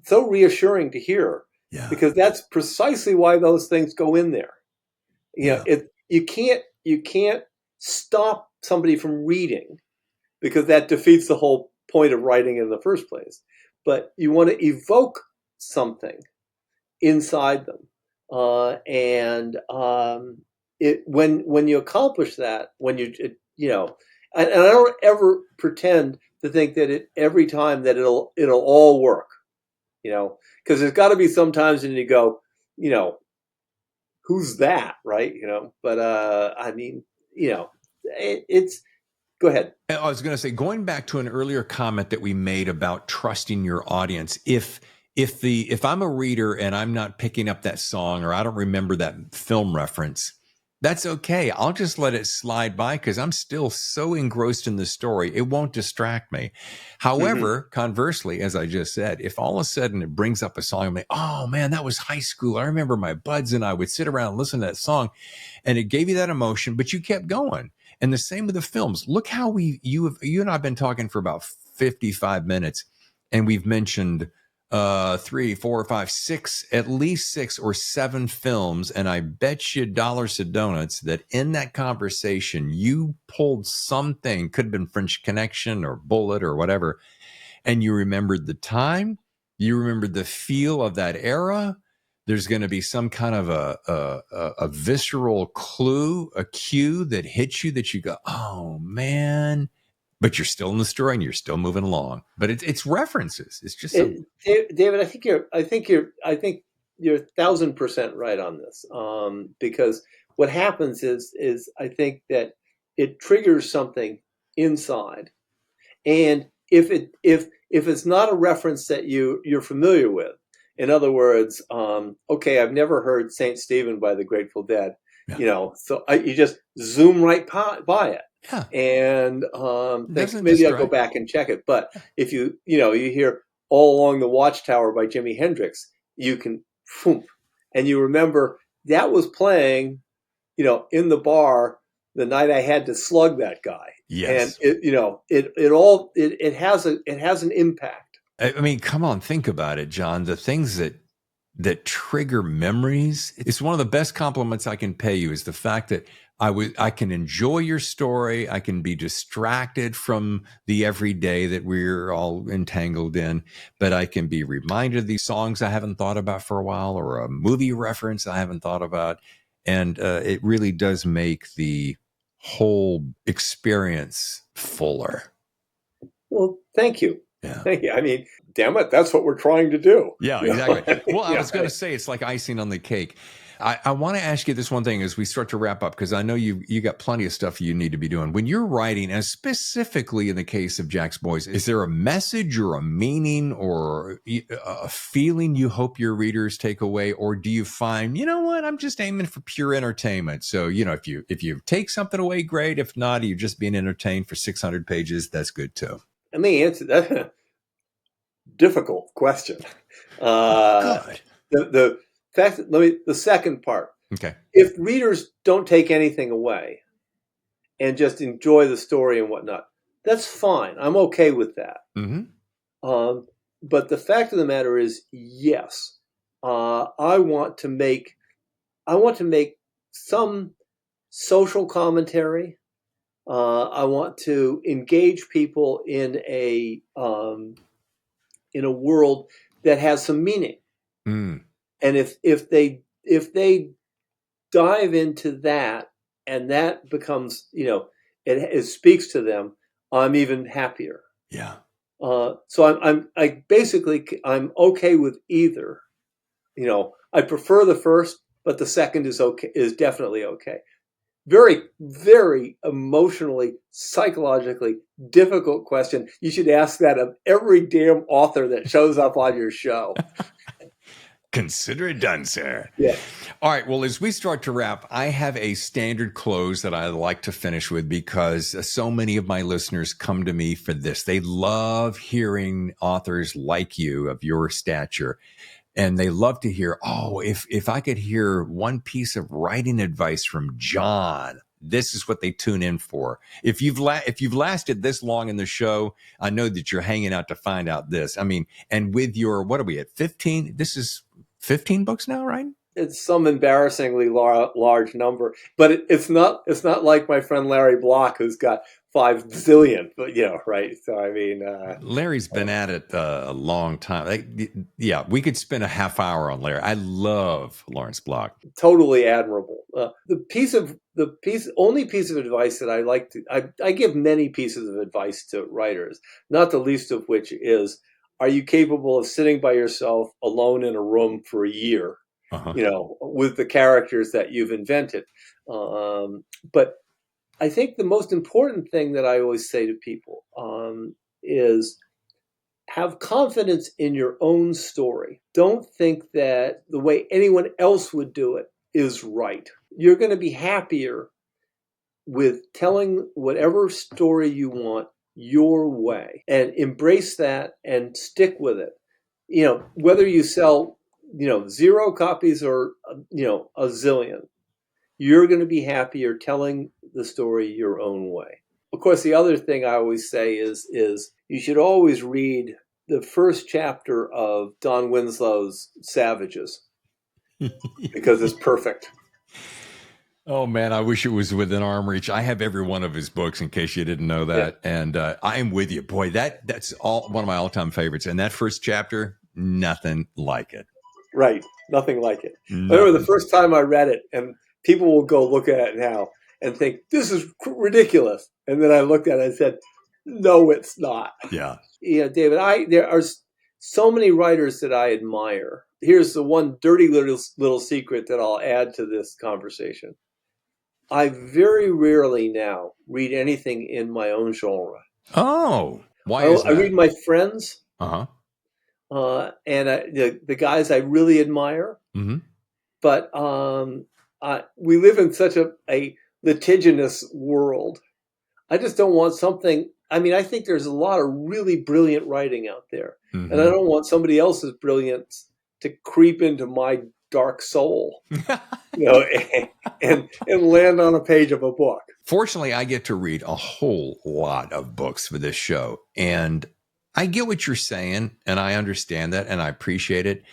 so reassuring to hear. Yeah. Because that's precisely why those things go in there. You can't stop somebody from reading, because that defeats the whole point of writing in the first place. But you want to evoke something inside them, and when you accomplish that, and I don't ever pretend to think that every time that it'll all work, because there's got to be some times when you go, who's that, right? But I mean, it's go ahead. I was going to say, going back to an earlier comment that we made about trusting your audience, if I'm a reader and I'm not picking up that song, or I don't remember that film reference, that's okay. I'll just let it slide by, because I'm still so engrossed in the story, it won't distract me. However, conversely, as I just said, if all of a sudden it brings up a song, I'm like, oh man, that was high school. I remember my buds and I would sit around and listen to that song, and it gave you that emotion, but you kept going. And the same with the films. Look how you and I have been talking for about 55 minutes, and we've mentioned 3, 4, 5, 6, at least 6 or 7 films. And I bet you dollars to donuts that in that conversation, you pulled something, could have been French Connection or Bullet or whatever. And you remembered the time, you remembered the feel of that era. There's going to be some kind of a visceral clue, a cue that hits you, that you go, oh man, but you're still in the story and you're still moving along. But it's references. It's just David, I think you're 1,000% right on this. Because what happens is I think that it triggers something inside, and if it's not a reference that you're familiar with, in other words, okay, I've never heard Saint Stephen by the Grateful Dead, so you just zoom right by it. Yeah. And think maybe I'll go back and check it. But if you hear All Along the Watchtower by Jimi Hendrix, you can, and you remember that was playing, in the bar the night I had to slug that guy. Yes. And it has an impact. I mean, come on, think about it, John. The things that trigger memories. It's one of the best compliments I can pay you, is the fact that I can enjoy your story. I can be distracted from the everyday that we're all entangled in, but I can be reminded of these songs I haven't thought about for a while, or a movie reference I haven't thought about. And it really does make the whole experience fuller. Well, thank you. Yeah. Thank you. I mean, damn it, that's what we're trying to do. Yeah, exactly. Well, I was going to say, it's like icing on the cake. I want to ask you this one thing as we start to wrap up, because I know you got plenty of stuff you need to be doing. When you're writing, and specifically in the case of Jack's Boys, is there a message or a meaning or a feeling you hope your readers take away? Or do you find, you know what, I'm just aiming for pure entertainment. So, if you take something away, great. If not, you're just being entertained for 600 pages. That's good too. Let me answer that. Difficult question. Good. The fact, the second part. Okay. If readers don't take anything away and just enjoy the story and whatnot, that's fine. I'm okay with that. Mm-hmm. But the fact of the matter is, yes, I want to make some social commentary. I want to engage people in a world that has some meaning. Mm. And if they dive into that, and that becomes, it speaks to them, I'm even happier. Yeah. So I'm okay with either. I prefer the first, but the second is definitely okay. Very, very emotionally, psychologically difficult question. You should ask that of every damn author that shows up on your show. Consider it done, sir. Yeah. All right. Well, as we start to wrap, I have a standard close that I like to finish with because so many of my listeners come to me for this. They love hearing authors like you of your stature. And they love to hear, oh, if I could hear one piece of writing advice from Jon, this is what they tune in for. If you've lasted this long in the show, I know that you're hanging out to find out this. I mean, and with your, what are we at, 15? This is 15 books now, right? It's some embarrassingly large number, but it's not like my friend Larry Block, who's got 5 zillion. But right. So I mean, Larry's been at it a long time. Yeah, we could spend a half hour on Larry. I love Lawrence Block. Totally admirable. Only piece of advice that I like to, I give many pieces of advice to writers, not the least of which is, are you capable of sitting by yourself alone in a room for a year, with the characters that you've invented? But I think the most important thing that I always say to people is, have confidence in your own story. Don't think that the way anyone else would do it is right. You're going to be happier with telling whatever story you want your way, and embrace that and stick with it. Whether you sell, 0 copies or, a zillion, you're going to be happier telling the story your own way. Of course, the other thing I always say is you should always read the first chapter of Don Winslow's Savages, because it's perfect. Oh man, I wish it was within arm reach. I have every one of his books, in case you didn't know that, Yeah. and I am with you, boy. That's all one of my all-time favorites. And that first chapter, nothing like it. Right, nothing like it. I remember the Nothing. first time I read it, and people will go look at it now and think this is ridiculous, and then I looked at it and said, "No, it's not." Yeah. David, there are so many writers that I admire. Here's the one dirty little secret that I'll add to this conversation. I very rarely now read anything in my own genre. Oh, why is I read that? my friends, Uh-huh. and the guys I really admire. Mm-hmm. But we live in such a litigious world. I just don't want something. I mean, I think there's a lot of really brilliant writing out there, Mm-hmm. and I don't want somebody else's brilliance to creep into my dark soul, and land on a page of a book. Fortunately, I get to read a whole lot of books for this show, and I get what you're saying, and I understand that, and I appreciate it.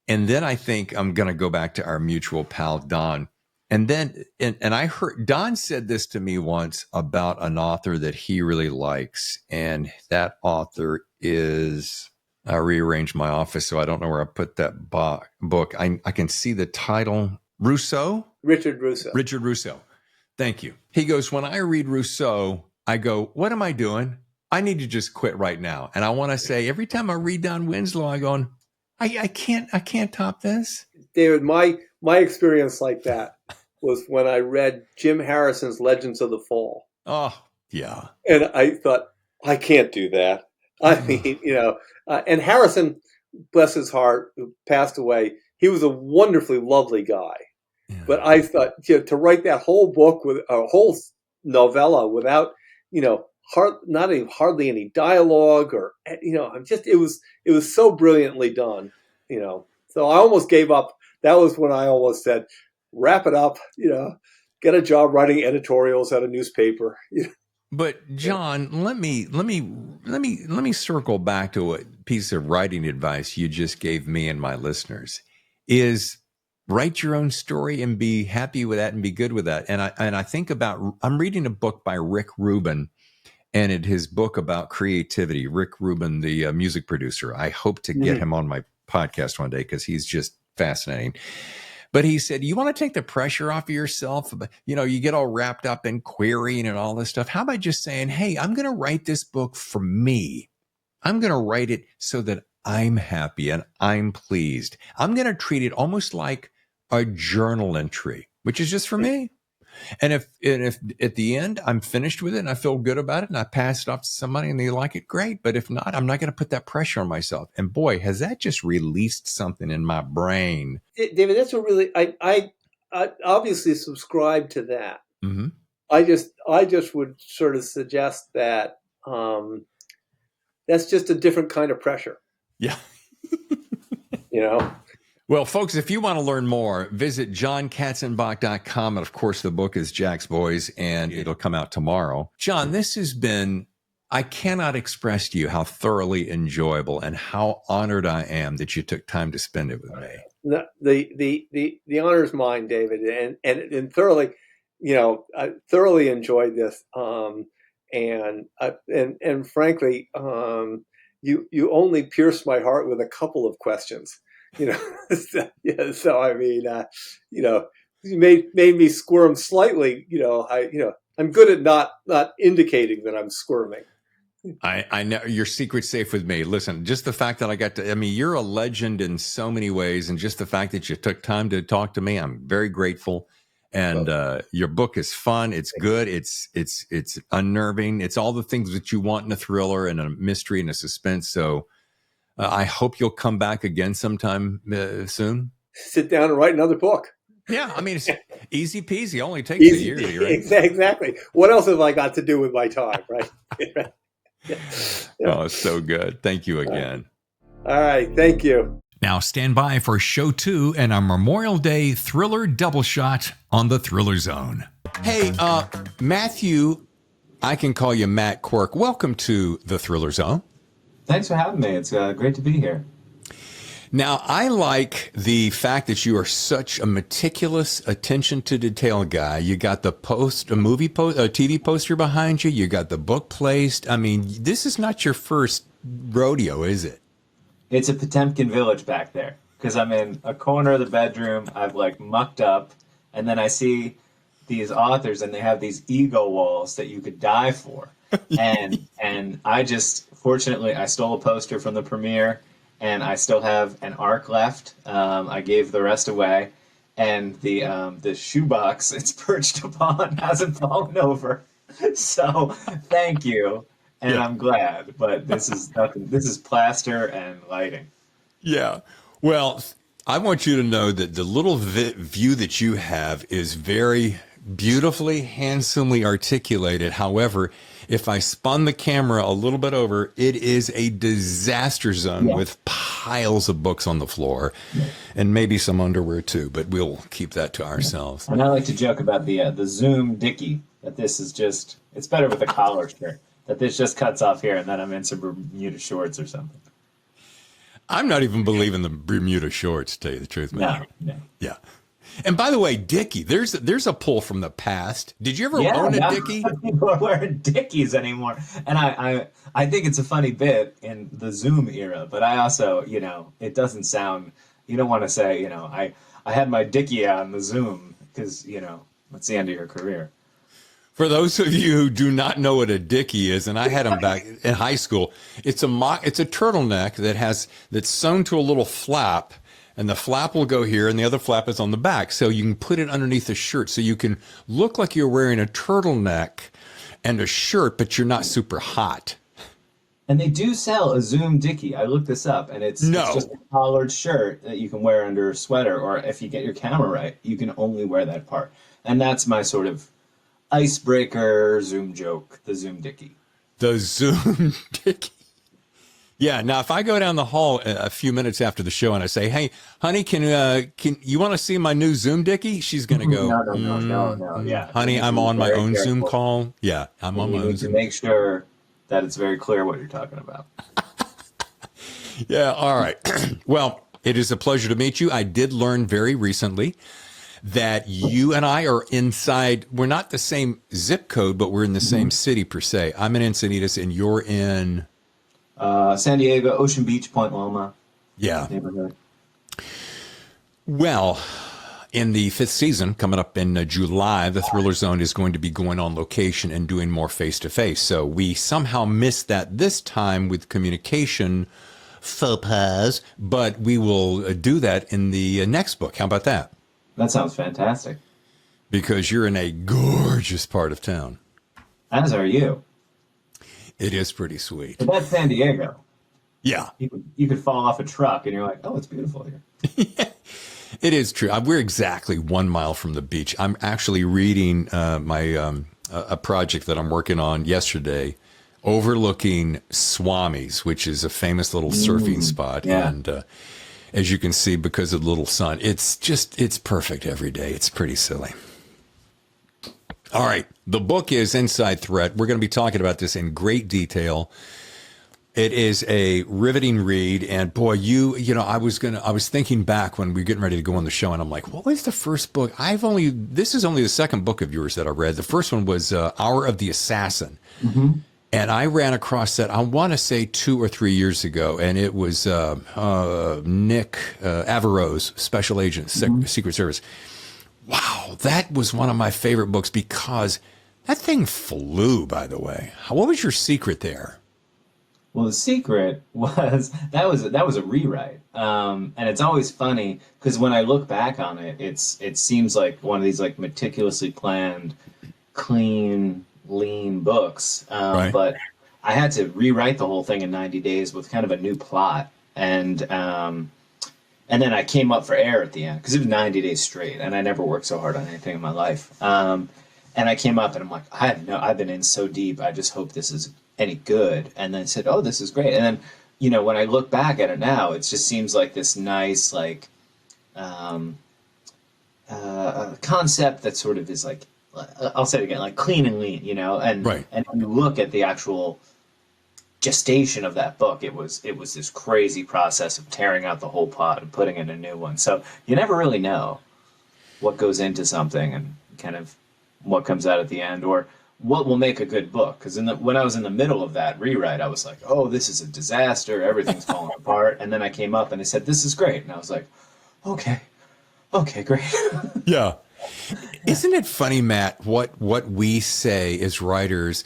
And then I think I'm going to go back to our mutual pal, Don. And then, and I heard Don said this to me once about an author that he really likes. And that author is, I rearranged my office, so I don't know where I put that book. I can see the title, Rousseau? Richard Russo. Richard Rousseau. Thank you. He goes, when I read Rousseau, I go, what am I doing? I need to just quit right now. And I want to say, every time I read Don Winslow, I go, I can't top this. David, my experience like that was when I read Jim Harrison's Legends of the Fall. Oh, yeah. And I thought, I can't do that. I mean, and Harrison, bless his heart, who passed away, he was a wonderfully lovely guy. Yeah. But I thought, to write that whole book with a whole novella without, hardly any dialogue, or it was so brilliantly done, So I almost gave up. That was when I almost said, wrap it up, get a job writing editorials at a newspaper. But Jon, let me circle back to a piece of writing advice you just gave me and my listeners. is write your own story and be happy with that and be good with that. And I think about, I'm reading a book by Rick Rubin, and his book about creativity. Rick Rubin, the music producer. I hope to get him on my podcast one day because he's just fascinating. But he said, you want to take the pressure off of yourself? You know, you get all wrapped up in querying and all this stuff. How about just saying, hey, I'm going to write this book for me. I'm going to write it so that I'm happy and I'm pleased. I'm going to treat it almost like a journal entry, which is just for me. And if at the end I'm finished with it and I feel good about it and I pass it off to somebody and they like it, great. But if not, I'm not going to put that pressure on myself. And boy, has that just released something in my brain. David, that's what really I obviously subscribe to that. Mm-hmm. I just would sort of suggest that that's just a different kind of pressure. Yeah. You know. Well, folks, if you want to learn more, visit jonkatzenbach.com. And of course, the book is Jack's Boys, and it'll come out tomorrow. Jon, this has been, I cannot express to you how thoroughly enjoyable and how honored I am that you took time to spend it with me. The honor is mine, David, and thoroughly, you know, I thoroughly enjoyed this. And frankly, you only pierced my heart with a couple of questions. You know, so I mean, you know, you made me squirm slightly. You know, I'm good at not indicating that I'm squirming. I know your secret's safe with me. Listen, just the fact that I got to, I mean, you're a legend in so many ways. And just the fact that you took time to talk to me, I'm very grateful. And your book is fun. It's good. It's unnerving. It's all the things that you want in a thriller and a mystery and a suspense. So I hope you'll come back again sometime soon. Sit down and write another book. Yeah, I mean, it's easy peasy. Only takes a year. Right? Exactly. What else have I got to do with my time, right? Yeah. Oh, so good. Thank you again. All right. Thank you. Now stand by for show 2 and our Memorial Day thriller double shot on the Thriller Zone. Hey, Matthew, I can call you Matt Quirk. Welcome to the Thriller Zone. Thanks for having me. It's great to be here. Now, I like the fact that you are such a meticulous attention to detail guy. You got the TV poster behind you. You got the book placed. I mean, this is not your first rodeo, is it? It's a Potemkin village back there because I'm in a corner of the bedroom. I've like mucked up, and then I see these authors and they have these ego walls that you could die for. And I just, fortunately, I stole a poster from the premiere, and I still have an arc left. I gave the rest away, and the shoebox it's perched upon hasn't fallen over. So thank you, and I'm glad. But this is nothing. This is plaster and lighting. Yeah. Well, I want you to know that the little view that you have is very beautifully, handsomely articulated. However, if I spun the camera a little bit over, it is a disaster zone with piles of books on the floor and maybe some underwear too, but we'll keep that to ourselves. And I like to joke about the Zoom dickie, that this is just, it's better with a collar shirt, that this just cuts off here and then I'm in some Bermuda shorts or something. I'm not even believing the Bermuda shorts, to tell you the truth, man. No. Yeah. And by the way, Dickie, there's a pull from the past. Did you ever own a Dickie? People are wearing Dickies anymore. And I think it's a funny bit in the Zoom era, but I also, you know, it doesn't sound, you don't want to say, you know, I had my Dickie on the Zoom because, you know, that's the end of your career. For those of you who do not know what a Dickie is, and I had them back in high school, it's a turtleneck that's sewn to a little flap. And the flap will go here, and the other flap is on the back. So you can put it underneath a shirt, so you can look like you're wearing a turtleneck and a shirt, but you're not super hot. And they do sell a Zoom Dickie. I looked this up, and it's just a collared shirt that you can wear under a sweater, or if you get your camera right, you can only wear that part. And that's my sort of icebreaker Zoom joke, the Zoom Dickie. The Zoom Dickie. Yeah. Now, if I go down the hall a few minutes after the show and I say, "Hey, honey, can you want to see my new Zoom Dickie?" She's going to go, No. Yeah, honey, I'm on my own Zoom call. Yeah, I'm on my own Zoom. To make sure that it's very clear what you're talking about. Yeah. All right. Well, It is a pleasure to meet you. I did learn very recently that you and I are inside, we're not the same zip code, but we're in the same city per se. I'm in Encinitas and you're in... San Diego, Ocean Beach, Point Loma. Yeah. Neighborhood. Well, in the 5th season, coming up in July, the Thriller Zone is going to be going on location and doing more face-to-face. So we somehow missed that this time with communication faux pas, but we will do that in the next book. How about that? That sounds fantastic. Because you're in a gorgeous part of town. As are you. It is pretty sweet. But that's San Diego. Yeah. You could fall off a truck and you're like, oh, it's beautiful here. Yeah, it is true. We're exactly 1 mile from the beach. I'm actually reading a project that I'm working on yesterday, overlooking Swami's, which is a famous little surfing spot. Yeah. And as you can see, because of the little sun, it's perfect every day. It's pretty silly. All right. The book is Inside Threat. We're going to be talking about this in great detail. It is a riveting read, and boy, you know, I was thinking back when we were getting ready to go on the show, and I'm like, what was the first book? This is only the second book of yours that I read. The first one was Hour of the Assassin, and I ran across that, I want to say 2 or 3 years ago, and it was Nick Avero's Special Agent, Secret Service. Wow, that was one of my favorite books because that thing flew, by the way. What was your secret there? Well, the secret was that was a rewrite, and it's always funny because when I look back on it, it seems like one of these like meticulously planned, clean, lean books. Right. But I had to rewrite the whole thing in 90 days with kind of a new plot, and then I came up for air at the end because it was 90 days straight, and I never worked so hard on anything in my life. And I came up and I'm like, I've been in so deep. I just hope this is any good. And then said, oh, this is great. And then, you know, when I look back at it now, it just seems like this nice, like, concept that sort of is like, I'll say it again, like clean and lean, you know, and, right. And when you look at the actual gestation of that book, it was this crazy process of tearing out the whole plot and putting in a new one. So you never really know what goes into something and kind of what comes out at the end, or what will make a good book. Because when I was in the middle of that rewrite, I was like, oh, this is a disaster. Everything's falling apart. And then I came up and they said, this is great. And I was like, okay, great. Yeah. Isn't it funny, Matt, what we say as writers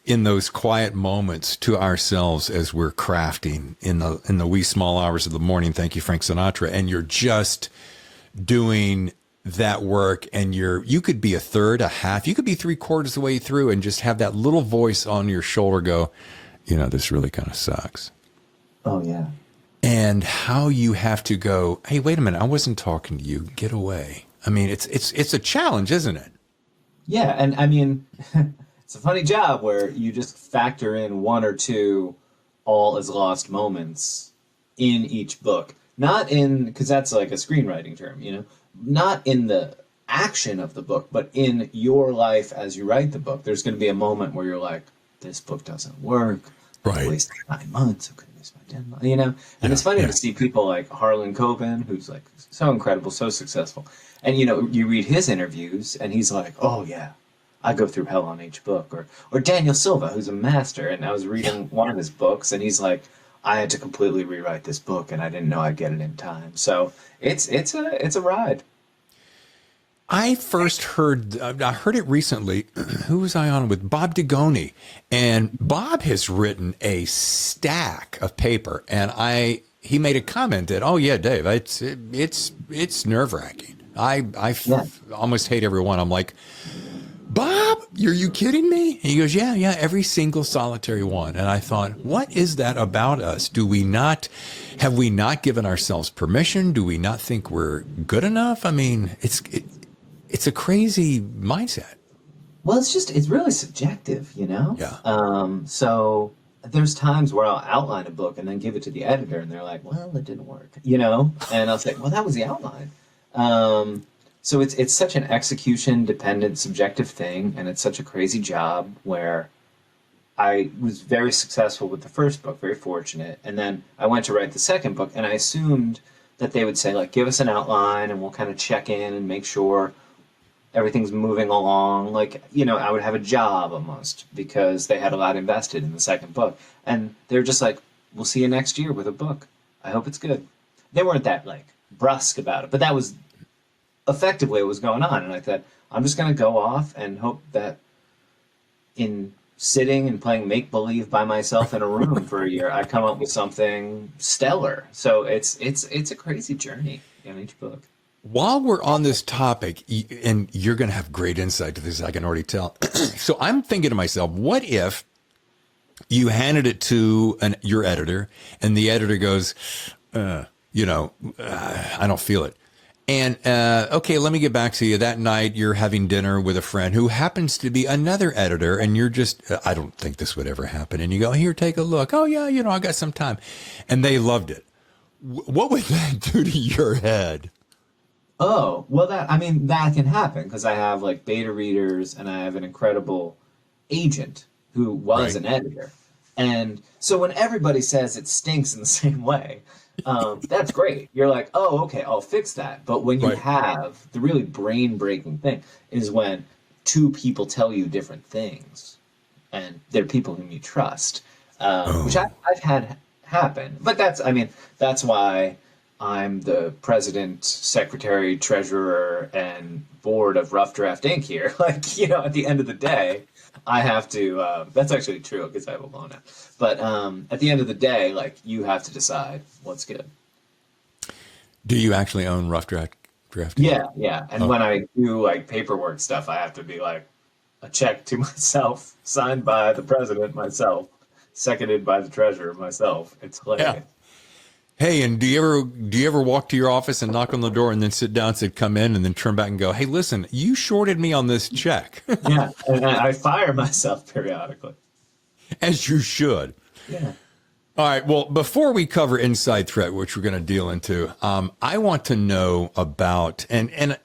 in those quiet moments to ourselves as we're crafting in the wee small hours of the morning? Thank you, Frank Sinatra. And you're just doing that work, and you could be a third, a half, you could be 3/4 of the way through and just have that little voice on your shoulder go, you know, this really kind of sucks. Oh yeah. And how you have to go, hey, wait a minute, I wasn't talking to you. Get away. I mean, it's a challenge, isn't it? Yeah, and I mean, it's a funny job where you just factor in 1 or 2 all is lost moments in each book. Not in, because that's like a screenwriting term, you know, not in the action of the book, but in your life as you write the book. There's going to be a moment where you're like, this book doesn't work. Right. I wasted 9 months. I could have missed my 10 months, you know? And it's funny to see people like Harlan Coben, who's like so incredible, so successful. And, you know, you read his interviews and he's like, oh yeah, I go through hell on each book. Or Daniel Silva, who's a master. And I was reading one of his books and he's like, I had to completely rewrite this book and I didn't know I'd get it in time. So it's a ride. I first heard it recently. Who was I on with? Bob Degoni. And Bob has written a stack of paper. And he made a comment that, oh yeah, Dave, it's nerve-wracking. I almost hate every one. I'm like, Bob, are you kidding me? And he goes, yeah, every single solitary one. And I thought, what is that about us? Have we not given ourselves permission? Do we not think we're good enough? I mean, it's a crazy mindset. Well, it's really subjective, you know? Yeah. So there's times where I'll outline a book and then give it to the editor and they're like, well, it didn't work, you know? And I'll say, well, that was the outline. So it's such an execution-dependent, subjective thing, and it's such a crazy job where I was very successful with the first book, very fortunate, and then I went to write the second book, and I assumed that they would say, like, give us an outline and we'll kind of check in and make sure everything's moving along. Like, I would have a job almost because they had a lot invested in the second book. And they're just like, we'll see you next year with a book. I hope it's good. They weren't that, like, brusque about it, but that was effectively what was going on. And I thought, I'm just going to go off and hope that in sitting and playing make-believe by myself in a room for a year, I come up with something stellar. So it's a crazy journey in each book. While we're on this topic, and you're going to have great insight to this, I can already tell. So I'm thinking to myself, what if you handed it to your editor and the editor goes, I don't feel it. And, okay, let me get back to you. That night you're having dinner with a friend who happens to be another editor, and you're just, I don't think this would ever happen. And you go, here, take a look. Oh yeah, I got some time. And they loved it. What would that do to your head? Oh, well, that can happen because I have like beta readers and I have an incredible agent who was an editor. And so when everybody says it stinks in the same way, that's great. You're like, oh, okay, I'll fix that. But when you have the really brain-breaking thing is when two people tell you different things and they're people whom you trust, which I've had happen. But that's why I'm the president, secretary, treasurer, and board of Rough Draft Inc. here. Like, at the end of the day, I have to, that's actually true because I have a loan now. But at the end of the day, like, you have to decide what's good. Do you actually own Rough Draft? Yeah. And when I do like paperwork stuff, I have to be like a check to myself, signed by the president myself, seconded by the treasurer myself. It's hilarious. Yeah. Hey, and do you ever walk to your office and knock on the door and then sit down and say, come in, and then turn back and go, hey, listen, you shorted me on this check? Yeah, and I fire myself periodically. As you should. Yeah. All right, well, before we cover Inside Threat, which we're going to deal into, I want to know about, and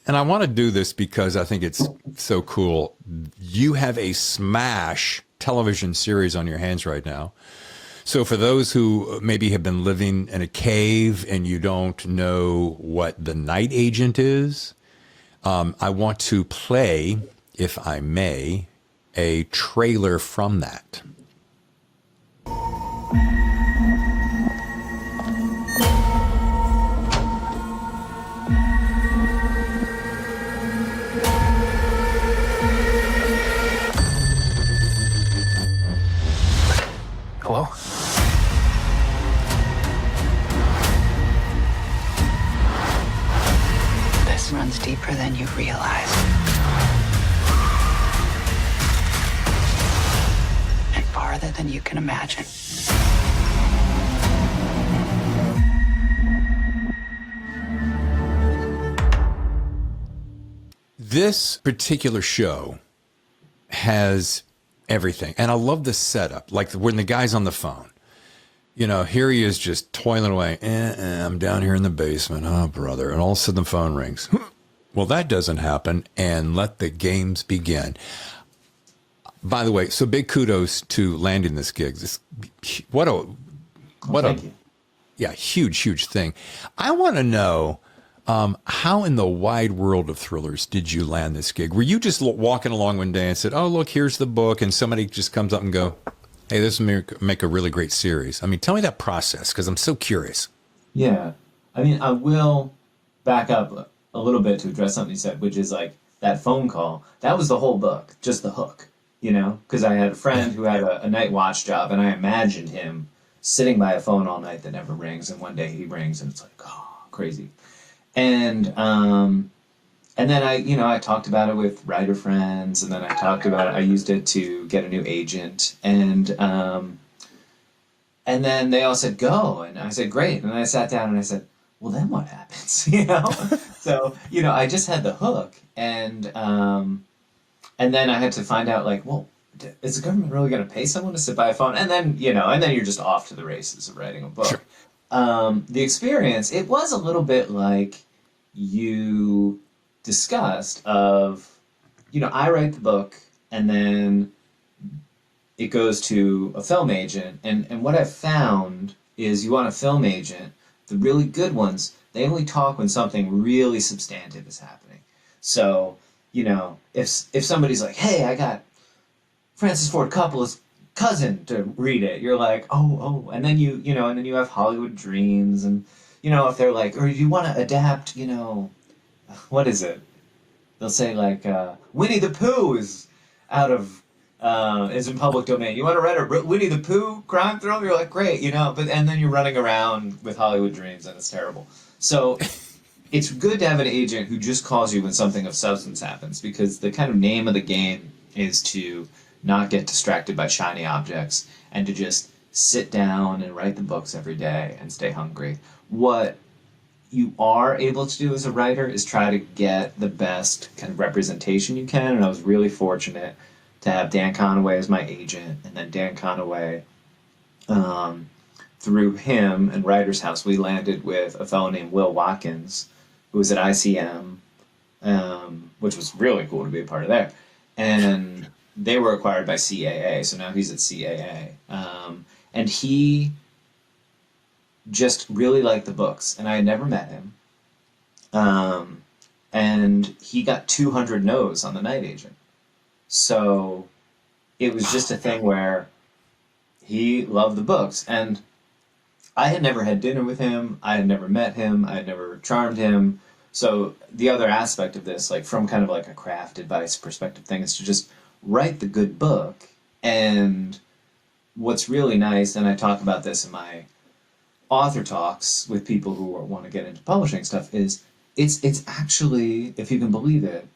I want to do this because I think it's so cool. You have a smash television series on your hands right now. So for those who maybe have been living in a cave and you don't know what The Night Agent is, I want to play, if I may, a trailer from that. Hello? This runs deeper than you realize. And farther than you can imagine. This particular show has everything. And I love the setup. Like when the guy's on the phone, here he is just toiling away. I'm down here in the basement. Oh, brother. And all of a sudden the phone rings. Well, that doesn't happen. And let the games begin. By the way, so big kudos to landing this gig. What a huge thing. I want to know, how in the wide world of thrillers did you land this gig? Were you just walking along one day and said, oh, look, here's the book, and somebody just comes up and go, hey, this will make a really great series? I mean, tell me that process, because I'm so curious. Yeah. I will back up a little bit to address something you said, which is like that phone call. That was the whole book, just the hook, because I had a friend who had a night watch job, and I imagined him sitting by a phone all night that never rings, and one day he rings, and it's like, oh, crazy. And then I talked about it with writer friends, and then I used it to get a new agent, and then they all said, go, and I said, great, and then I sat down and I said, well, then what happens, So, I just had the hook, and then I had to find out, like, well, is the government really going to pay someone to sit by a phone? And then, and then you're just off to the races of writing a book. Sure. The experience, it was a little bit like you discussed of, I write the book and then it goes to a film agent. And what I've found is you want a film agent The really good ones, they only talk when something really substantive is happening. So, if somebody's like, hey, I got Francis Ford Coppola's cousin to read it, you're like, oh, and then and then you have Hollywood Dreams, and if they're like, or you want to adapt, what is it? They'll say like, Winnie the Pooh is out of is in public domain. You want to write a Winnie the Pooh crime thriller? You're like, great, and then you're running around with Hollywood Dreams, and it's terrible. So it's good to have an agent who just calls you when something of substance happens, because the kind of name of the game is to not get distracted by shiny objects and to just sit down and write the books every day and stay hungry. What you are able to do as a writer is try to get the best kind of representation you can, and I was really fortunate to have Dan Conaway as my agent, and then Dan Conaway, through him and Writer's House, we landed with a fellow named Will Watkins, who was at ICM, which was really cool to be a part of there. And they were acquired by CAA, so now he's at CAA. And he just really liked the books, and I had never met him. And he got 200 no's on the night agent. So it was just a thing where he loved the books, and I had never had dinner with him. I had never met him. I had never charmed him. So the other aspect of this, like from kind of like a craft advice perspective thing, is to just write the good book. And what's really nice, and I talk about this in my author talks with people who want to get into publishing stuff, is it's actually, if you can believe it,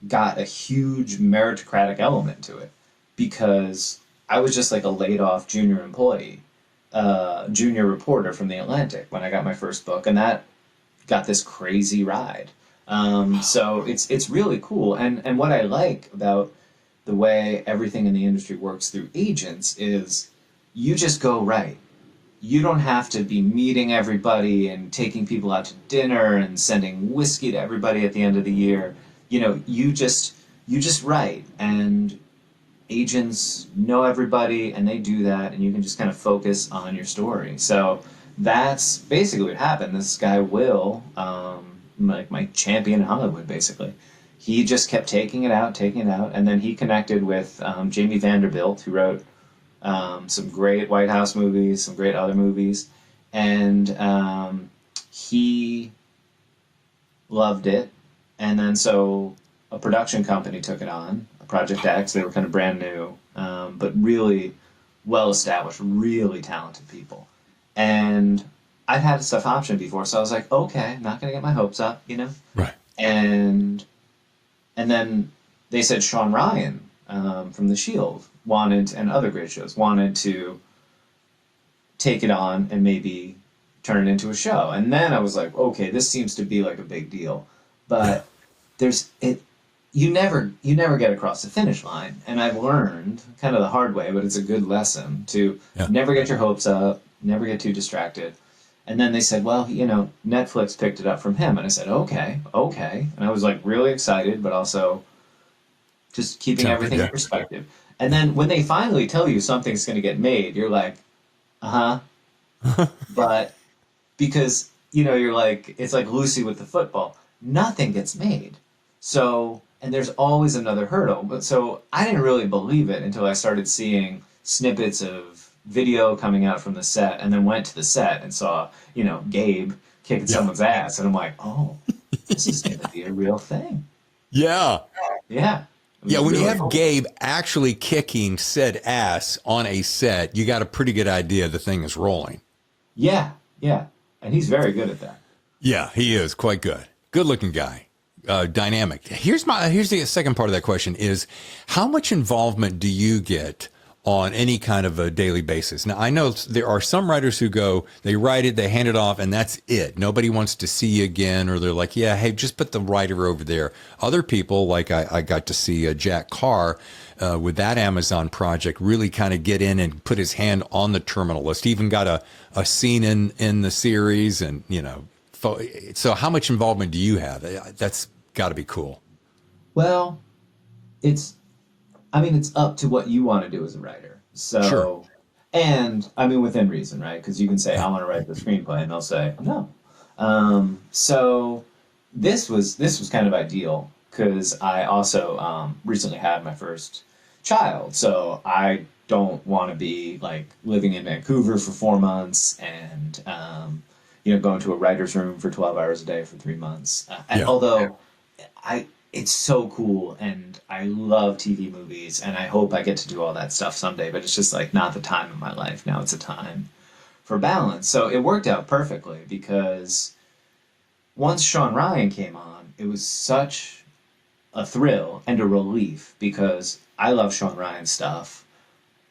got a huge meritocratic element to it, because I was just like a laid off junior employee, junior reporter from the Atlantic when I got my first book, and that got this crazy ride. So it's really cool, and what I like about the way everything in the industry works through agents is you just go right. You don't have to be meeting everybody and taking people out to dinner and sending whiskey to everybody at the end of the year. You just write, and agents know everybody, and they do that, and you can just kind of focus on your story. So that's basically what happened. This guy Will, like my champion in Hollywood, basically, he just kept taking it out, and then he connected with Jamie Vanderbilt, who wrote some great White House movies, some great other movies, and he loved it. And then so a production company took it on, Project X. They were kind of brand new, but really well-established, really talented people. And I'd had stuff optioned before, so I was like, okay, I'm not going to get my hopes up, Right. And then they said Sean Ryan from The Shield wanted, and other great shows, wanted to take it on and maybe turn it into a show. And then I was like, okay, this seems to be like a big deal. But you never get across the finish line. And I've learned kind of the hard way, but it's a good lesson to never get your hopes up, never get too distracted. And then they said, well, Netflix picked it up from him. And I said, okay. And I was like really excited, but also just keeping everything in perspective. And then when they finally tell you something's going to get made, you're like, but because, you're like, it's like Lucy with the football. Nothing gets made. So, and there's always another hurdle. But so I didn't really believe it until I started seeing snippets of video coming out from the set, and then went to the set and saw, Gabe kicking someone's ass. And I'm like, oh, this is going to be a real thing. Yeah. Yeah. Yeah, when you have Gabe actually kicking said ass on a set, you got a pretty good idea the thing is rolling. Yeah. And he's very good at that. Yeah, he is quite good. Good looking guy. Dynamic. Here's the second part of that question is, how much involvement do you get on any kind of a daily basis? Now, I know there are some writers who go, they write it, they hand it off, and that's it. Nobody wants to see you again, or they're like, yeah, hey, just put the writer over there. Other people, like I got to see Jack Carr with that Amazon project, really kind of get in and put his hand on the terminal list. He even got a scene in the series, and, so how much involvement do you have? That's got to be cool. Well, it's up to what you want to do as a writer. So, sure. And I mean, within reason, right? Because you can say, I want to write the screenplay, and they'll say, no. So this was kind of ideal because I also recently had my first child. So I don't want to be like living in Vancouver for 4 months and, going to a writer's room for 12 hours a day for 3 months. Although it's so cool and I love TV movies and I hope I get to do all that stuff someday, but it's just like not the time in my life. Now it's a time for balance. So it worked out perfectly because once Sean Ryan came on, it was such a thrill and a relief because I love Sean Ryan's stuff.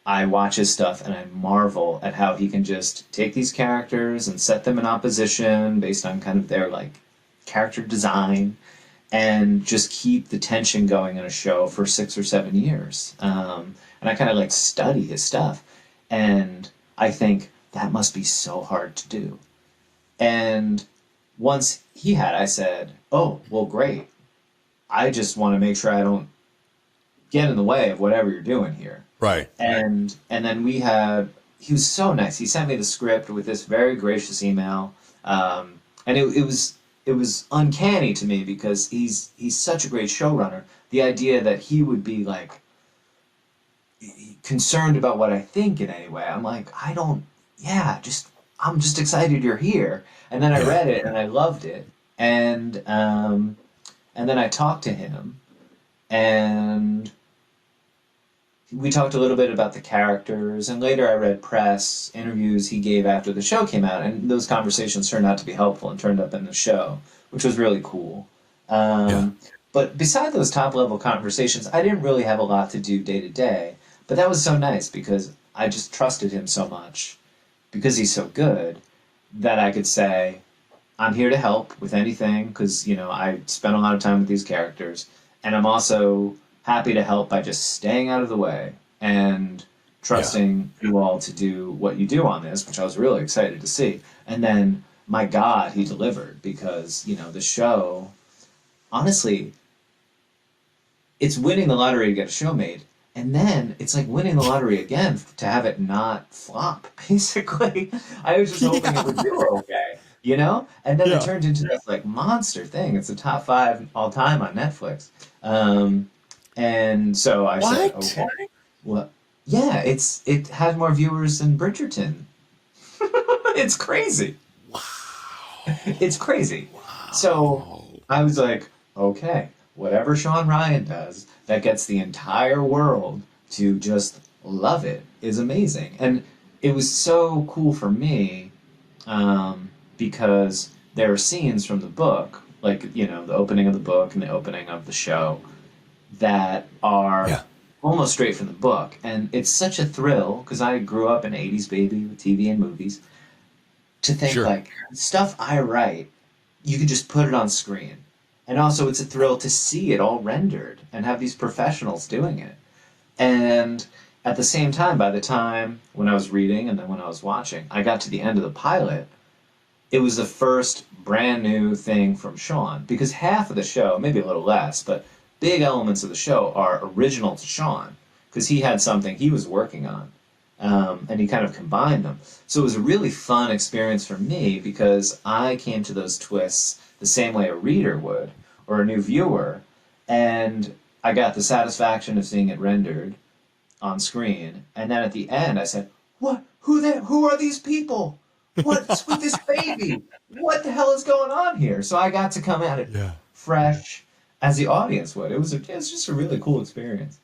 I watch his stuff and I marvel at how he can just take these characters and set them in opposition based on kind of their like character design and just keep the tension going in a show for 6 or 7 years. And I kind of like study his stuff. And I think that must be so hard to do. And once I said, oh, well, great. I just want to make sure I don't get in the way of whatever you're doing here. Right. And then he was so nice. He sent me the script with this very gracious email. And it was uncanny to me because he's such a great showrunner. The idea that he would be like concerned about what I think in any way. I'm like, I'm just excited you're here. And then I read it and I loved it. And then I talked to him and we talked a little bit about the characters, and later I read press interviews he gave after the show came out, and those conversations turned out to be helpful and turned up in the show, which was really cool. But beside those top-level conversations, I didn't really have a lot to do day to day, but that was so nice because I just trusted him so much, because he's so good, that I could say, I'm here to help with anything, because, I spent a lot of time with these characters, and I'm also happy to help by just staying out of the way and trusting you all to do what you do on this, which I was really excited to see. And then, my God, he delivered because, the show, honestly, it's winning the lottery to get a show made. And then it's like winning the lottery again to have it not flop, basically. I was just hoping it would do okay, And then it turned into this like monster thing. It's the top 5 all time on Netflix. And so I said, okay, well, yeah, it has more viewers than Bridgerton. It's crazy. Wow. It's crazy. Wow. So I was like, okay, whatever Sean Ryan does that gets the entire world to just love it is amazing. And it was so cool for me because there are scenes from the book, like, the opening of the book and the opening of the show, that are almost straight from the book. And it's such a thrill, because I grew up an 80s baby with TV and movies, to think like, stuff I write, you could just put it on screen. And also it's a thrill to see it all rendered and have these professionals doing it. And at the same time, by the time when I was reading and then when I was watching, I got to the end of the pilot, it was the first brand new thing from Sean. Because half of the show, maybe a little less, but big elements of the show are original to Sean, because he had something he was working on, and he kind of combined them. So it was a really fun experience for me, because I came to those twists the same way a reader would, or a new viewer, and I got the satisfaction of seeing it rendered on screen. And then at the end, I said, "What? Who are these people? What's with this baby? What the hell is going on here?" So I got to come at it fresh, as the audience would. It was just a really cool experience.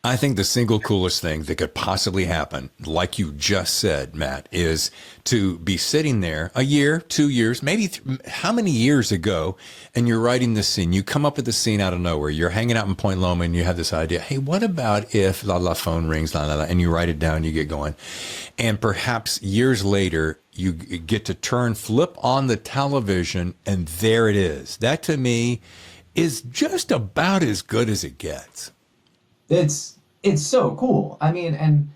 I think the single coolest thing that could possibly happen, like you just said, Matt, is to be sitting there a year, 2 years, maybe how many years ago, and you're writing this scene. You come up with the scene out of nowhere. You're hanging out in Point Loma and you have this idea. Hey, what about if phone rings, and you write it down, you get going. And perhaps years later, you get to flip on the television, and there it is. That to me is just about as good as it gets. It's so cool. I mean, and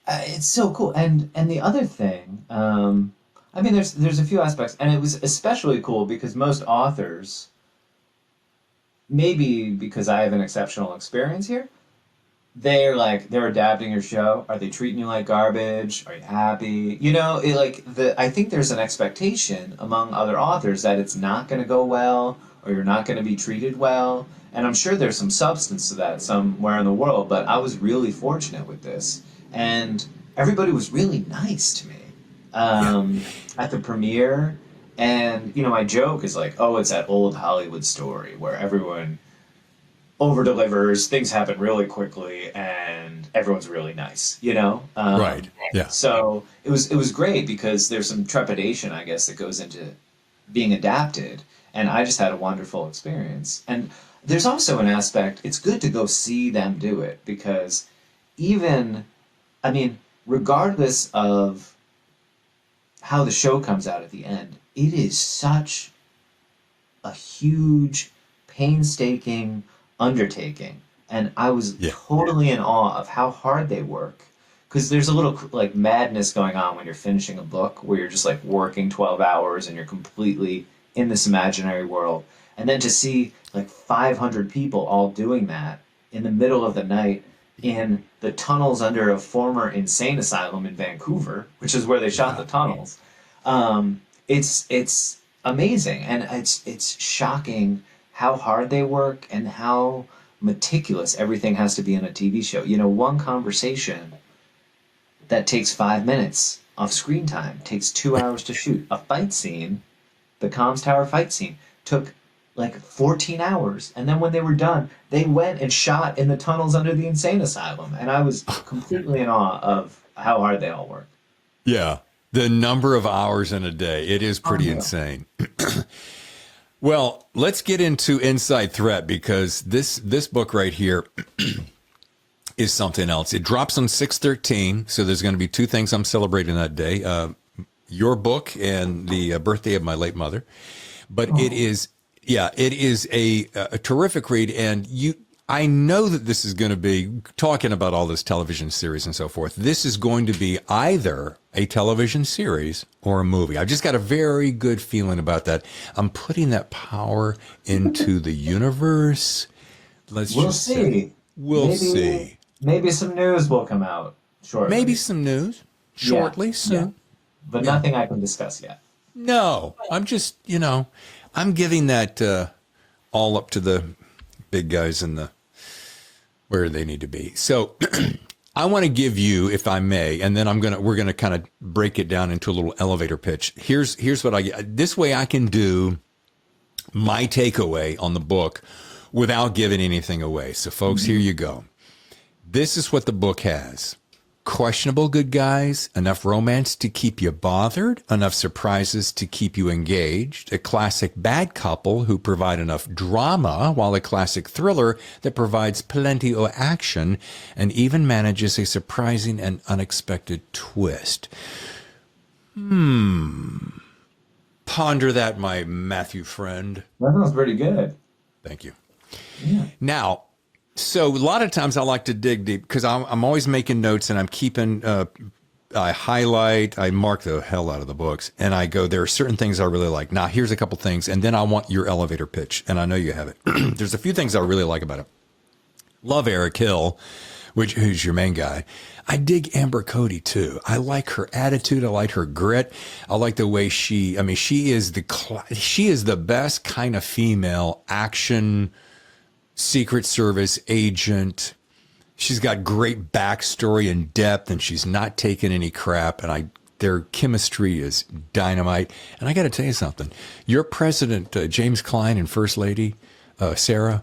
it's so cool. And the other thing, I mean, there's a few aspects, and it was especially cool because most authors, maybe because I have an exceptional experience here, they're adapting your show. Are they treating you like garbage? Are you happy? You know, I think there's an expectation among other authors that it's not going to go well, or you're not going to be treated well. And I'm sure there's some substance to that somewhere in the world, but I was really fortunate with this. And everybody was really nice to me at the premiere. And, you know, my joke is like, oh, it's that old Hollywood story where everyone over-delivers, things happen really quickly, and everyone's really nice, you know? Right, yeah. So it was great because there's some trepidation, I guess, that goes into being adapted. And I just had a wonderful experience. And there's also an aspect, it's good to go see them do it because regardless of how the show comes out at the end, it is such a huge, painstaking undertaking. And I was totally in awe of how hard they work. Because there's a little like madness going on when you're finishing a book where you're just like working 12 hours and you're completely in this imaginary world. And then to see like 500 people all doing that in the middle of the night in the tunnels under a former insane asylum in Vancouver, which is where they shot the tunnels. It's amazing, and it's shocking how hard they work and how meticulous everything has to be in a TV show. You know, one conversation that takes 5 minutes of screen time takes 2 hours to shoot. A fight scene, the Comms Tower fight scene, took like 14 hours. And then when they were done, they went and shot in the tunnels under the insane asylum. And I was completely in awe of how hard they all work. Yeah. The number of hours in a day, it is pretty insane. Well, let's get into Inside Threat because this book right here is something else. It drops on 6/13, so there's going to be two things I'm celebrating that day. Your book and the birthday of my late mother. But it is a terrific read, and I know that this is going to be, talking about all this television series and so forth, this is going to be either a television series or a movie. I've just got a very good feeling about that. I'm putting that power into the universe. We'll see. We'll see. Maybe some news will come out shortly. Maybe some news shortly, soon. Yeah. But nothing I can discuss yet. No, I'm just, I'm giving that all up to the big guys in where they need to be. So I want to give you, if I may, and then we're gonna kind of break it down into a little elevator pitch. Here's what this way I can do my takeaway on the book without giving anything away. So folks, here you go. This is what the book has. Questionable good guys, enough romance to keep you bothered, enough surprises to keep you engaged, a classic bad couple who provide enough drama, while a classic thriller that provides plenty of action and even manages a surprising and unexpected twist. Ponder that, my Matthew friend. That sounds pretty good. Thank you. Yeah. Now, so a lot of times I like to dig deep because I'm always making notes and I'm keeping, I highlight, I mark the hell out of the books and I go, there are certain things I really like. Now, here's a couple things. And then I want your elevator pitch. And I know you have it. There's a few things I really like about it. Love Eric Hill, who's your main guy. I dig Amber Cody too. I like her attitude. I like her grit. I like the way she is the best kind of female action Secret Service agent. She's got great backstory and depth, and she's not taking any crap. And their chemistry is dynamite. And I got to tell you something. Your president, James Klein, and First Lady Sarah,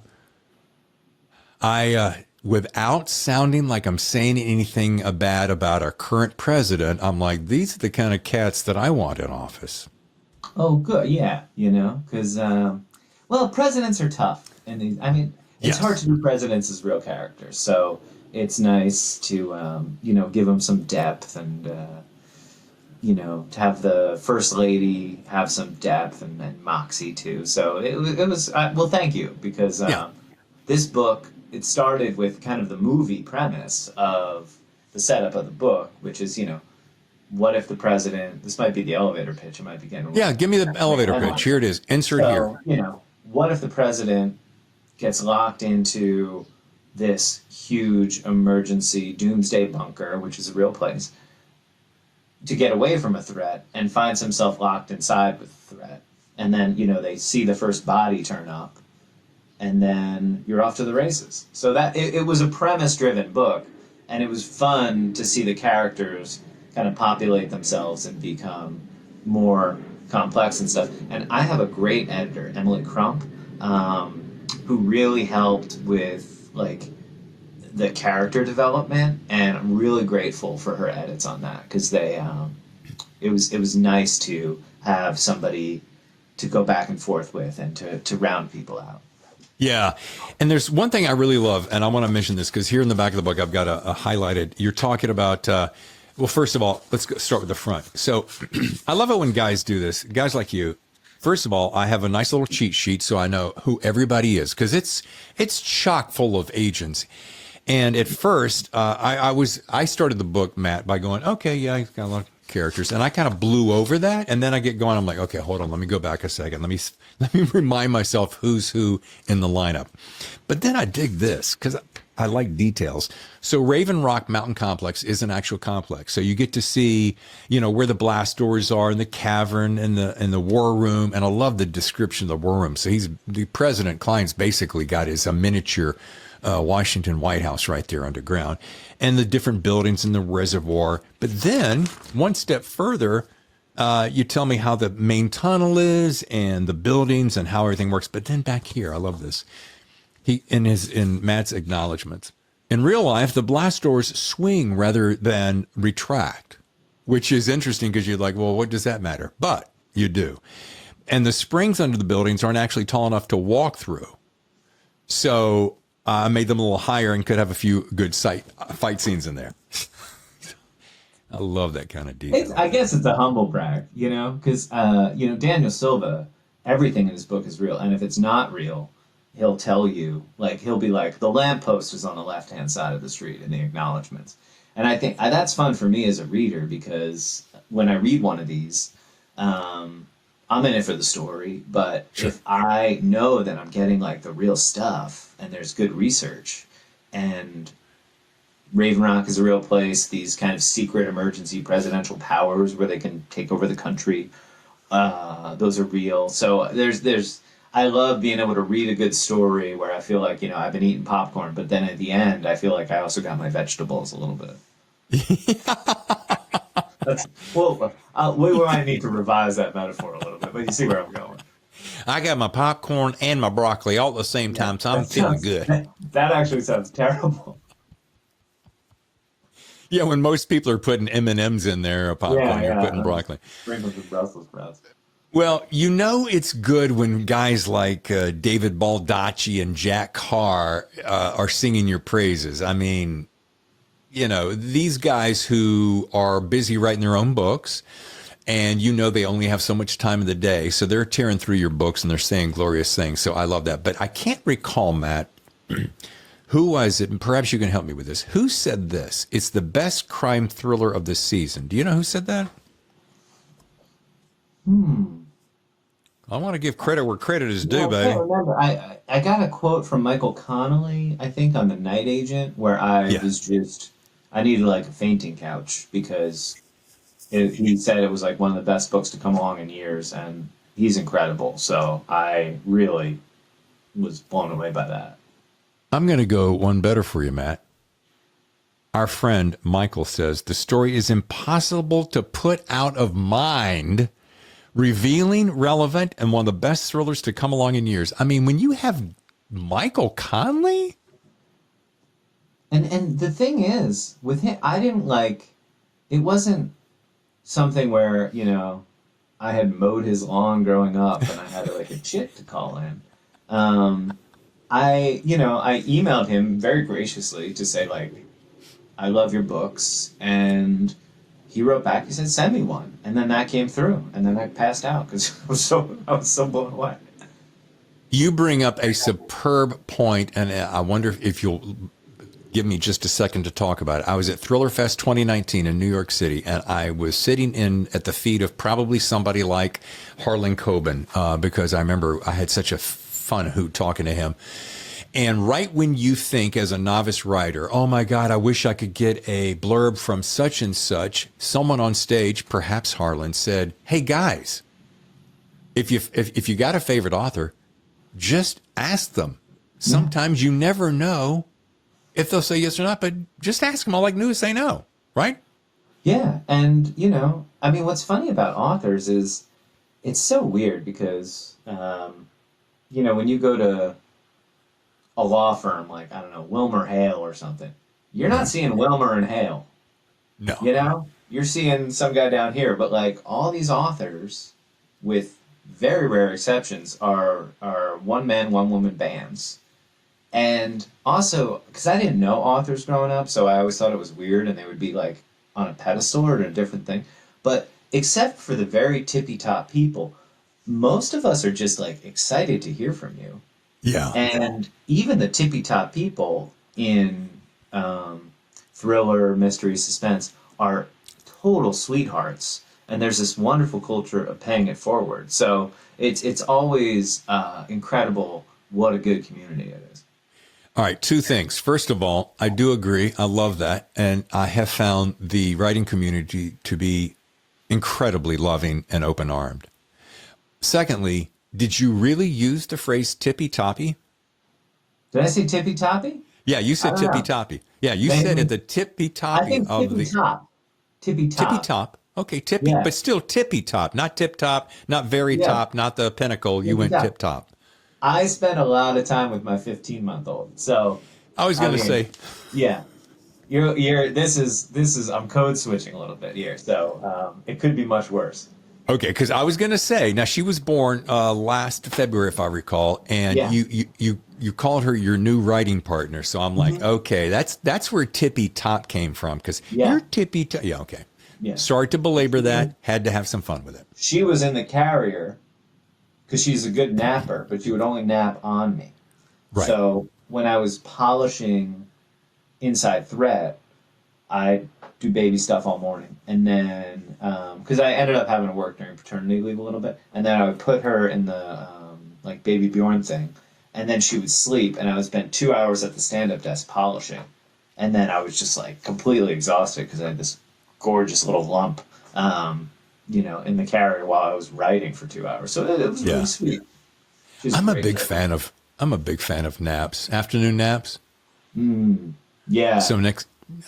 without sounding like I'm saying anything bad about our current president, I'm like, these are the kind of cats that I want in office. Oh, good. Yeah, because presidents are tough. And it's hard to do presidents as real characters. So it's nice to, give them some depth and, to have the First Lady have some depth and moxie too. So it was thank you, because this book, it started with kind of the movie premise of the setup of the book, which is, what if the president, this might be the elevator pitch, it might be getting... Yeah, give me the elevator pitch. Here it is. Insert here. What if the president gets locked into this huge emergency doomsday bunker, which is a real place, to get away from a threat, and finds himself locked inside with the threat. And then, they see the first body turn up, and then you're off to the races. So that it was a premise-driven book, and it was fun to see the characters kind of populate themselves and become more complex and stuff. And I have a great editor, Emily Crump, who really helped with the character development, and I'm really grateful for her edits on that, because it was nice to have somebody to go back and forth with and to round people out. Yeah. And there's one thing I really love, and I want to mention this because here in the back of the book, I've got a highlighted. You're talking about, well, first of all, let's start with the front. So I love it when guys do this, guys like you. First of all, I have a nice little cheat sheet so I know who everybody is, because it's chock full of agents. And at first, I started the book, Matt, by going, okay, yeah, I got a lot of characters, and I kind of blew over that, and then I get going. I'm like, okay, hold on, let me go back a second. Let me remind myself who's who in the lineup. But then I dig this because I like details. So Raven Rock Mountain Complex is an actual complex, so you get to see, where the blast doors are, and the cavern, and the war room. And I love the description of the war room. So the President Klein's basically got a miniature Washington White House right there underground, and the different buildings in the reservoir. But then one step further, you tell me how the main tunnel is and the buildings and how everything works. But then back here, I love this. In Matt's acknowledgments, in real life, the blast doors swing rather than retract, which is interesting because you're like, well, what does that matter? But you do. And the springs under the buildings aren't actually tall enough to walk through. So I made them a little higher and could have a few good fight scenes in there. I love that kind of detail. I guess it's a humble brag, because, Daniel Silva, everything in his book is real. And if it's not real, he'll tell you, he'll be like, the lamppost is on the left-hand side of the street in the acknowledgments. And I think that's fun for me as a reader, because when I read one of these, I'm in it for the story, but sure, if I know that I'm getting the real stuff and there's good research, and Raven Rock is a real place, these kind of secret emergency presidential powers where they can take over the country, those are real. So I love being able to read a good story where I feel like, I've been eating popcorn, but then at the end, I feel like I also got my vegetables a little bit. We might need to revise that metaphor a little bit, but you see where I'm going. I got my popcorn and my broccoli all at the same time, so I'm feeling good. That actually sounds terrible. Yeah, when most people are putting M&Ms in their popcorn, you're putting broccoli. Sprinkles with Brussels sprouts. Well, it's good when guys like David Baldacci and Jack Carr are singing your praises. I mean, these guys who are busy writing their own books, and they only have so much time in the day, so they're tearing through your books and they're saying glorious things. So I love that. But I can't recall, Matt, who was it? And perhaps you can help me with this. Who said this? It's the best crime thriller of the season. Do you know who said that? I want to give credit where credit is due, baby. I can't remember. I got a quote from Michael Connolly, I think, on The Night Agent, where I needed a fainting couch, because he said it was one of the best books to come along in years, and he's incredible. So I really was blown away by that. I'm going to go one better for you, Matt. Our friend Michael says the story is impossible to put out of mind, revealing, relevant, and one of the best thrillers to come along in years. I mean, when you have Michael Connelly? And the thing is, with him, I didn't it wasn't something where, I had mowed his lawn growing up and I had a chick to call in. I emailed him very graciously to say, I love your books, and he wrote back, he said, send me one. And then that came through, and then I passed out because I was so blown away. You bring up a superb point, and I wonder if you'll give me just a second to talk about it. I was at Thriller Fest 2019 in New York City, and I was sitting at the feet of probably somebody like Harlan Coben, because I remember I had such a fun hoot talking to him. And right when you think as a novice writer, oh my God, I wish I could get a blurb from such and such, someone on stage, perhaps Harlan, said, hey guys, if you got a favorite author, just ask them. Sometimes you never know if they'll say yes or not, but just ask them. All I can do is say no, right? Yeah, and I mean, what's funny about authors is it's so weird because, when you go to a law firm like, I don't know, Wilmer Hale or something, you're not seeing Wilmer and Hale. No. You're seeing some guy down here, but like all these authors, with very rare exceptions, are one man, one woman bands. And also, because I didn't know authors growing up, so I always thought it was weird and they would be like on a pedestal or a different thing. But except for the very tippy top people, most of us are just like excited to hear from you. Yeah. And even the tippy top people in thriller, mystery, suspense are total sweethearts. And there's this wonderful culture of paying it forward. So it's always incredible what a good community it is. All right, two things. First of all, I do agree. I love that. And I have found the writing community to be incredibly loving and open-armed. Secondly, did you really use the phrase tippy-toppy? Did I say tippy-toppy? Yeah, you said tippy-toppy. Yeah, you said at the tippy-toppy of the... Tippy-top. Tippy-top. Okay, tippy, Yeah. but still tippy-top, not tip-top, not very top, not the pinnacle. You went tip-top. I spent a lot of time with my 15-month-old, so I was going to say, yeah, this is I'm code switching a little bit here, so it could be much worse. okay, because I was going to say, now she was born last February, if I recall, and you called her your new writing partner, so I'm like, okay, that's where tippy top came from, because you're tippy top. Yeah, okay. Yeah. Sorry to belabor that. Had to have some fun with it. She was in the carrier because she's a good napper, but she would only nap on me. Right. So when I was polishing Inside Threat, I do baby stuff all morning, and then because I ended up having to work during paternity leave a little bit, and then I would put her in the like Baby Bjorn thing, and then she would sleep, and I would spend 2 hours at the stand-up desk polishing, and then I was just like completely exhausted because I had this gorgeous little lump, in the carrier while I was writing for 2 hours. So it was really sweet. I'm a big fan of naps, afternoon naps. Yeah. So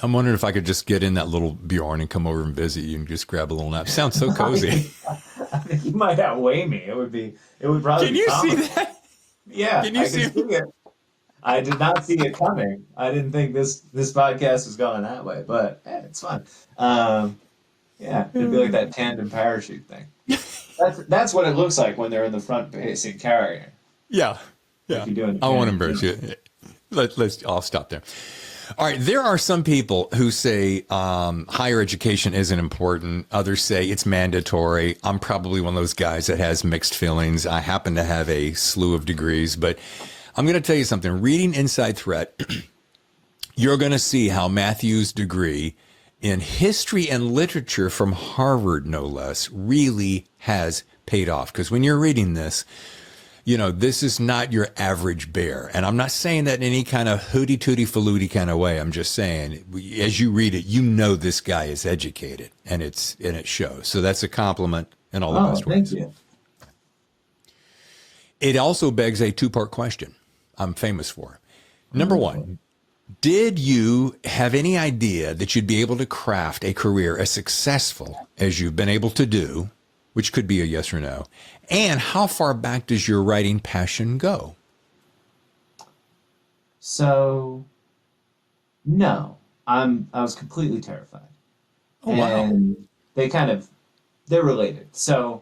I'm wondering if I could just get in that little Bjorn and come over and visit you and just grab a little nap. Sounds so cozy. I think you might outweigh me. It would probably Can be you comical. see that? Yeah. Can you see it? I did not see it coming. I didn't think this podcast was going that way, but it's fun. It'd be like that tandem parachute thing. That's what it looks like when they're in the front facing carrier. Yeah. Like you do in the I won't tandem. embarrass you. I'll stop there. All right. There are some people who say higher education isn't important. Others say it's mandatory. I'm probably one of those guys that has mixed feelings. I happen to have a slew of degrees, but I'm going to tell you something. Reading Inside Threat, you're going to see how Matthew's degree in history and literature from Harvard, no less, really has paid off. Because when you're reading this, this is not your average bear. And I'm not saying that in any kind of hooty-tooty-faluty kind of way. I'm just saying, as you read it, this guy is educated, and it shows. So that's a compliment in all the best ways. Thank you. It also begs a two-part question I'm famous for. Number one, did you have any idea that you'd be able to craft a career as successful as you've been able to do, which could be a yes or no? And how far back does your writing passion go? So, no, I was completely terrified. Oh, wow. And they're related. So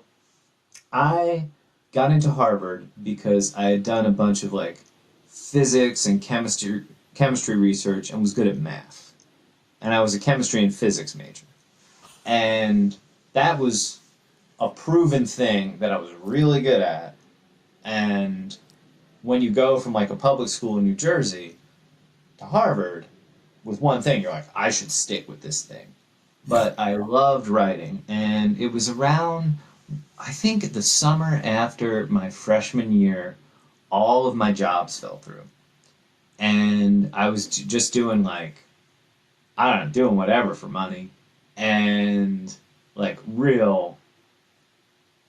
I got into Harvard because I had done a bunch of like physics and chemistry research and was good at math. And I was a chemistry and physics major. And that was a proven thing that I was really good at. And when you go from like a public school in New Jersey to Harvard with one thing, you're like, I should stick with this thing. But I loved writing, and it was around, I think, the summer after my freshman year, all of my jobs fell through. and I was just doing like, I don't know, doing whatever for money, and like real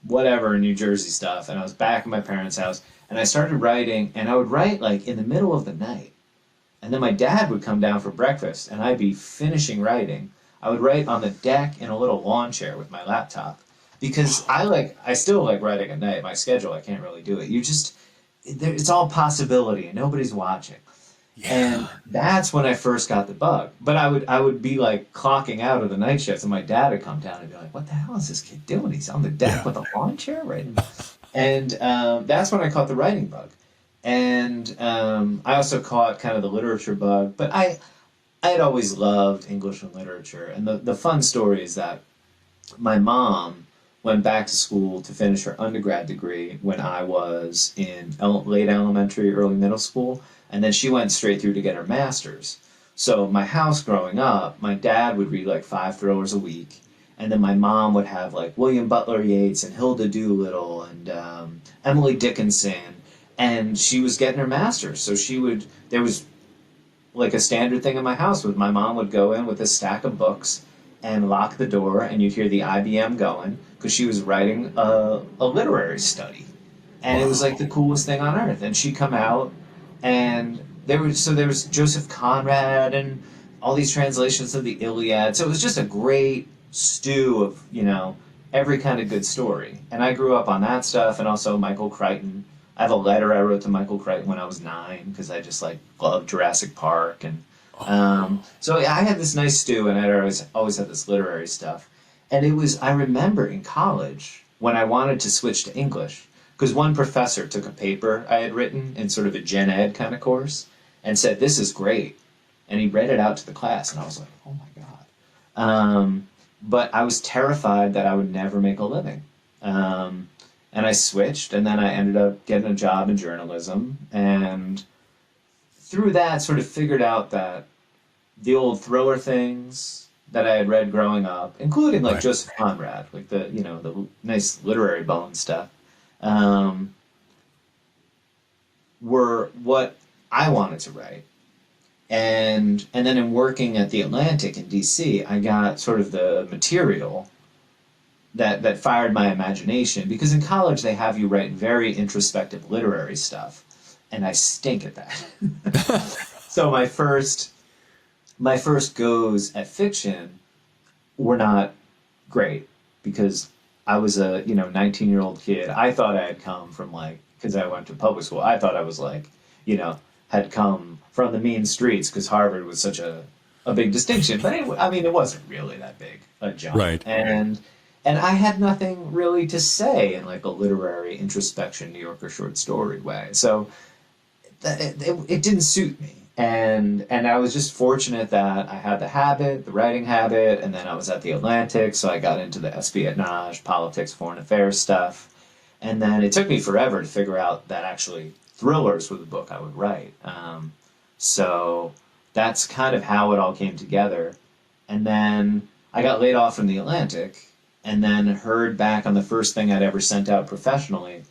whatever New Jersey stuff. And I was back in my parents' house, and I started writing, and I would write like in the middle of the night. And then my dad would come down for breakfast, and I'd be finishing writing. I would write on the deck in a little lawn chair with my laptop, because I still like writing at night. My schedule, I can't really do it. It's all possibility, and nobody's watching. Yeah. And that's when I first got the bug. But I would be like clocking out of the night shifts, and my dad would come down and be like, "What the hell is this kid doing? He's on the deck with a lawn chair writing." And that's when I caught the writing bug. And I also caught kind of the literature bug. But I had always loved English and literature. And the fun story is that my mom went back to school to finish her undergrad degree when I was in late elementary, early middle school. And then she went straight through to get her master's. So my house growing up, my dad would read like 5 thrillers a week. And then my mom would have like William Butler Yeats and Hilda Doolittle and Emily Dickinson. And she was getting her master's. So there was like a standard thing in my house with my mom would go in with a stack of books and lock the door, and you'd hear the IBM going because she was writing a literary study. And It was like the coolest thing on earth. And she'd come out, and there was Joseph Conrad and all these translations of the Iliad. So it was just a great stew of, every kind of good story. And I grew up on that stuff, and also Michael Crichton. I have a letter I wrote to Michael Crichton when I was 9 because I just loved Jurassic Park. And so I had this nice stew, and I always had this literary stuff. And I remember in college when I wanted to switch to English, because one professor took a paper I had written in sort of a gen ed kind of course and said, "This is great." And he read it out to the class, and I was like, oh my God. But I was terrified that I would never make a living. And I switched, and then I ended up getting a job in journalism. And through that, sort of figured out that the old thriller things that I had read growing up, including like Joseph Conrad, like the nice literary bone stuff, were what I wanted to write. And then in working at the Atlantic in DC, I got sort of the material that fired my imagination, because in college they have you write very introspective literary stuff, and I stink at that. So my first goes at fiction were not great, because I was a 19-year-old kid. I thought I had come from because I went to public school, I thought I was had come from the mean streets because Harvard was such a big distinction. But it wasn't really that big a jump. Right. And I had nothing really to say in like a literary introspection New Yorker short story way. So it didn't suit me. And I was just fortunate that I had the writing habit, and then I was at the Atlantic, so I got into the espionage, politics, foreign affairs stuff. And then it took me forever to figure out that actually thrillers were the book I would write. So that's kind of how it all came together. And then I got laid off from the Atlantic, and then heard back on the first thing I'd ever sent out professionally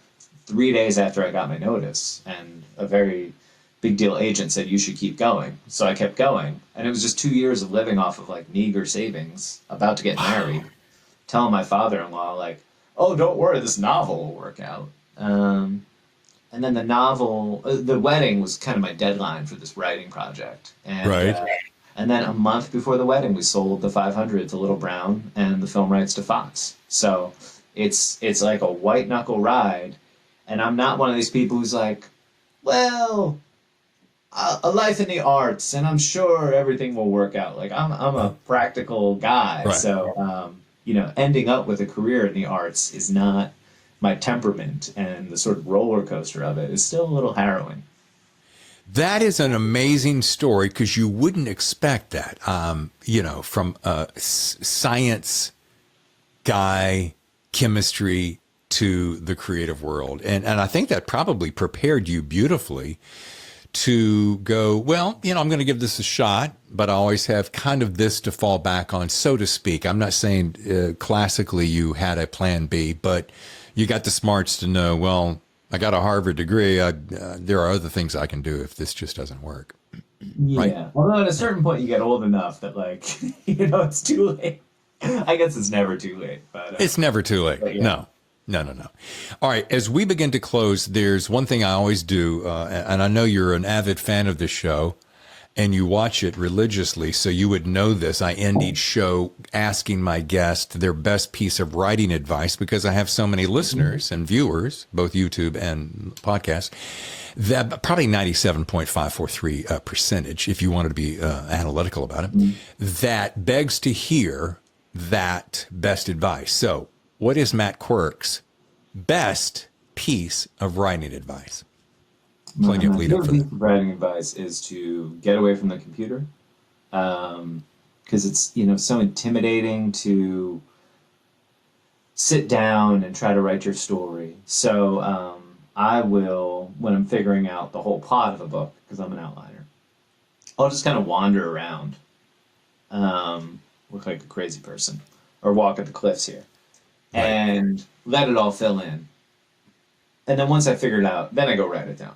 3 days after I got my notice. And a very big deal agent said, "You should keep going." So I kept going. And it was just 2 years of living off of like meager savings, about to get married, telling my father-in-law like, "Oh, don't worry, this novel will work out." And then the novel, the wedding was kind of my deadline for this writing project. And, and then a month before the wedding, we sold the 500 to Little Brown and the film rights to Fox. So it's like a white knuckle ride. And I'm not one of these people who's like, well, a life in the arts, and I'm sure everything will work out. Like I'm a practical guy. Right. So, ending up with a career in the arts is not my temperament, and the sort of roller coaster of it is still a little harrowing. That is an amazing story, because you wouldn't expect that, from a science guy, chemistry to the creative world. And I think that probably prepared you beautifully to go, well, I'm going to give this a shot, but I always have kind of this to fall back on, so to speak. I'm not saying classically you had a plan B, but you got the smarts to know, well, I got a Harvard degree. There are other things I can do if this just doesn't work. Yeah. Right? Although at a certain point you get old enough that like, it's too late. I guess it's never too late, but It's never too late. yeah. No. All right. As we begin to close, there's one thing I always do, and I know you're an avid fan of this show and you watch it religiously, so you would know this. I end each show asking my guest their best piece of writing advice because I have so many listeners and viewers, both YouTube and podcasts, that probably 97.543 percentage, if you wanted to be analytical about it, that begs to hear that best advice. So what is Matt Quirk's best piece of writing advice? Plenty of lead up for that. Writing advice is to get away from the computer, because it's so intimidating to sit down and try to write your story. So I will, when I'm figuring out the whole plot of a book, because I'm an outliner, I'll just kind of wander around, look like a crazy person, or walk at the cliffs here, and let it all fill in. And then once I figure it out, then I go write it down.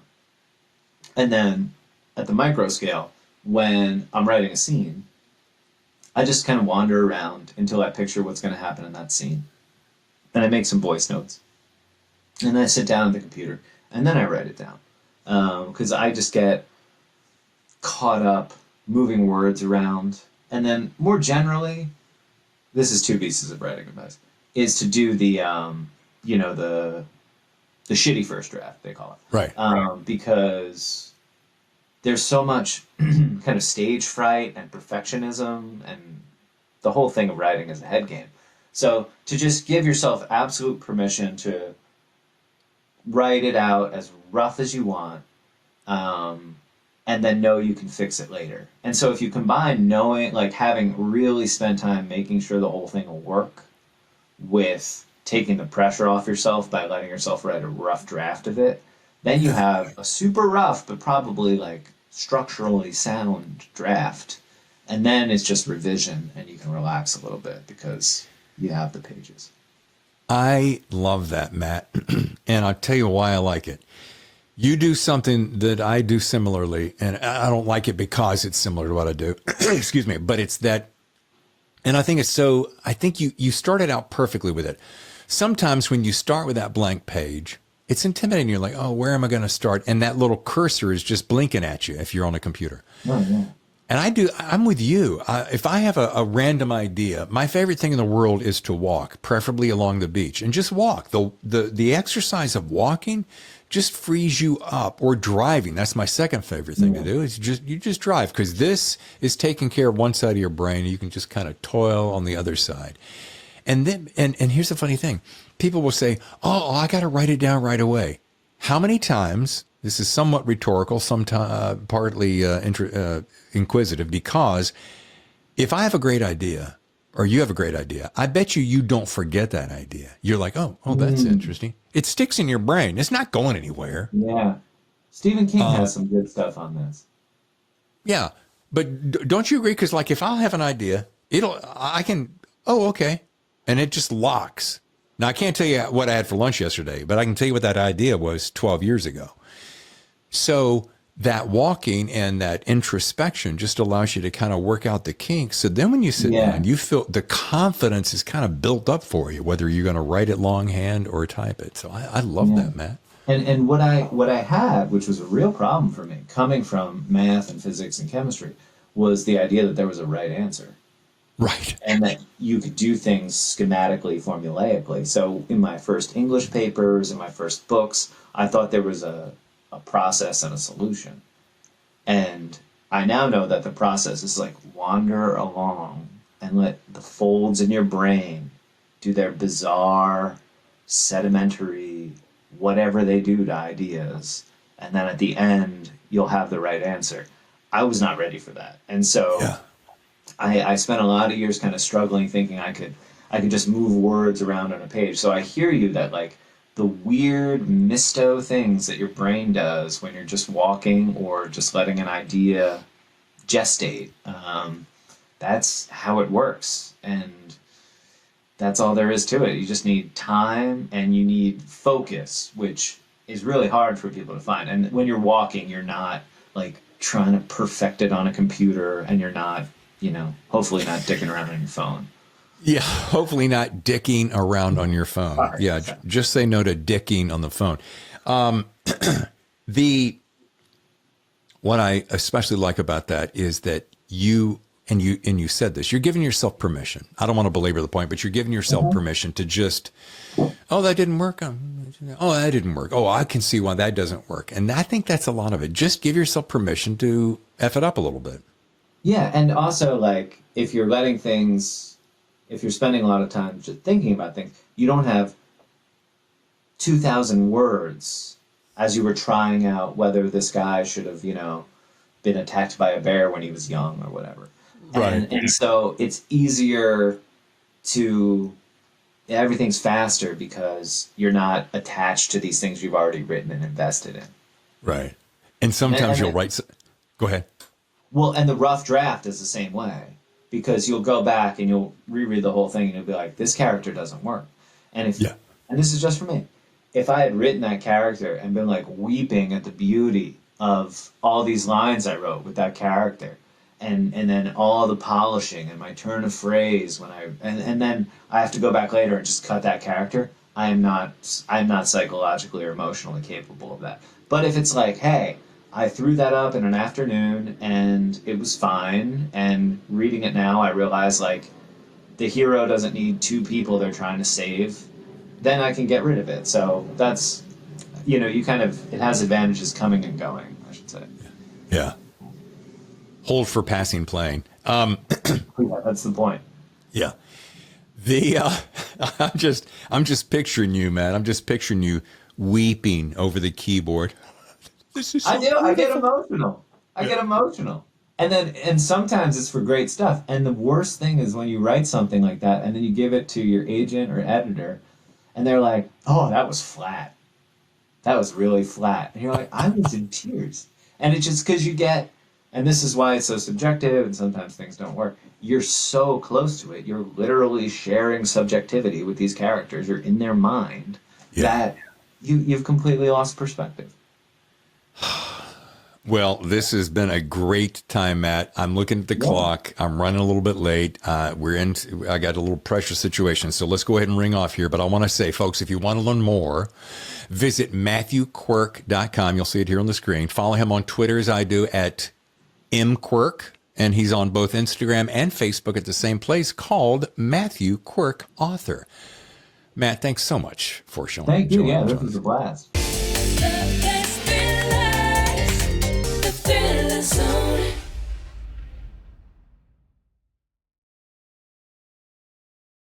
And then at the micro scale, when I'm writing a scene, I just kind of wander around until I picture what's going to happen in that scene. And I make some voice notes. And then I sit down at the computer, and then I write it down. Because I just get caught up moving words around. And then more generally, this is 2 pieces of writing advice, is to do the shitty first draft, they call it. Right. Because there's so much kind of stage fright and perfectionism, and the whole thing of writing is a head game. So to just give yourself absolute permission to write it out as rough as you want, and then know you can fix it later. And so if you combine knowing, like having really spent time making sure the whole thing will work with taking the pressure off yourself by letting yourself write a rough draft of it, then you have a super rough but probably like structurally sound draft, and then it's just revision and you can relax a little bit because you have the pages. I love that, Matt. And I'll tell you why I like it. You do something that I do similarly, and I don't like it because it's similar to what I do. Excuse me. But it's that, and I think you started out perfectly with it. Sometimes when you start with that blank page, it's intimidating. You're like, oh, where am I going to start? And that little cursor is just blinking at you if you're on a computer. Oh, yeah. And I'm with you. If I have a random idea, my favorite thing in the world is to walk, preferably along the beach, and just walk. The exercise of walking just frees you up, or driving. That's my second favorite thing to do, is you just drive, because this is taking care of one side of your brain, and you can just kind of toil on the other side. And then, and here's the funny thing. People will say, oh, I got to write it down right away. How many times, this is somewhat rhetorical, sometimes partly inquisitive, because if I have a great idea, or you have a great idea, I bet you don't forget that idea. You're like, oh, that's interesting. It sticks in your brain. It's not going anywhere. Yeah. Stephen King has some good stuff on this. Yeah. But don't you agree? Because like if I have an idea, okay. And it just locks. Now, I can't tell you what I had for lunch yesterday, but I can tell you what that idea was 12 years ago. So that walking and that introspection just allows you to kind of work out the kinks. So then when you sit down, you feel the confidence is kind of built up for you, whether you're going to write it longhand or type it. So I love that, Matt. And what I had, which was a real problem for me, coming from math and physics and chemistry, was the idea that there was a right answer. Right. And that you could do things schematically, formulaically. So in my first English papers, in my first books, I thought there was a process and a solution. And I now know that the process is like wander along and let the folds in your brain do their bizarre, sedimentary, whatever they do to ideas. And then at the end, you'll have the right answer. I was not ready for that. And so I spent a lot of years kind of struggling, thinking I could just move words around on a page. So I hear you that like the weird misto things that your brain does when you're just walking or just letting an idea gestate, that's how it works. And that's all there is to it. You just need time and you need focus, which is really hard for people to find. And when you're walking, you're not like trying to perfect it on a computer, and you're not, hopefully not dicking around on your phone. Yeah, hopefully not dicking around on your phone. Right. Yeah, just say no to dicking on the phone. What I especially like about that is that you said this, you're giving yourself permission. I don't want to belabor the point, but you're giving yourself permission to just, oh, that didn't work. Oh, that didn't work. Oh, I can see why that doesn't work. And I think that's a lot of it. Just give yourself permission to F it up a little bit. Yeah. And also, like, if you're spending a lot of time just thinking about things, you don't have 2,000 words as you were trying out whether this guy should have, been attacked by a bear when he was young or whatever. Right. And so it's easier everything's faster because you're not attached to these things you've already written and invested in. Right. And sometimes you'll write. Go ahead. Well, and the rough draft is the same way, because you'll go back and you'll reread the whole thing and you'll be like, this character doesn't work. And and this is just for me. If I had written that character and been like weeping at the beauty of all these lines I wrote with that character, and then all the polishing and my turn of phrase and then I have to go back later and just cut that character, I'm not psychologically or emotionally capable of that. But if it's like, hey, I threw that up in an afternoon and it was fine, and reading it now I realize, like, the hero doesn't need two people they're trying to save, then I can get rid of it. So that's, it has advantages coming and going, I should say. Yeah. Hold for passing plane. Yeah, that's the point. Yeah. I'm just picturing you, man. I'm just picturing you weeping over the keyboard. This is so I get emotional. I get emotional. And sometimes it's for great stuff. And the worst thing is when you write something like that and then you give it to your agent or editor, and they're like, oh, that was flat. That was really flat. And you're like, I was in tears. And it's just because and this is why it's so subjective and sometimes things don't work. You're so close to it. You're literally sharing subjectivity with these characters. You're in their mind that you've completely lost perspective. Well, this has been a great time, Matt. I'm looking at the clock. I'm running a little bit late. I got a little pressure situation, so let's go ahead and ring off here. But I want to say, folks, if you want to learn more, visit MatthewQuirk.com. You'll see it here on the screen. Follow him on Twitter, as I do, at mquirk, and he's on both Instagram and Facebook at the same place, called Matthew Quirk Author. Matt, thanks so much for showing up. Thank you. Yeah, this was a blast.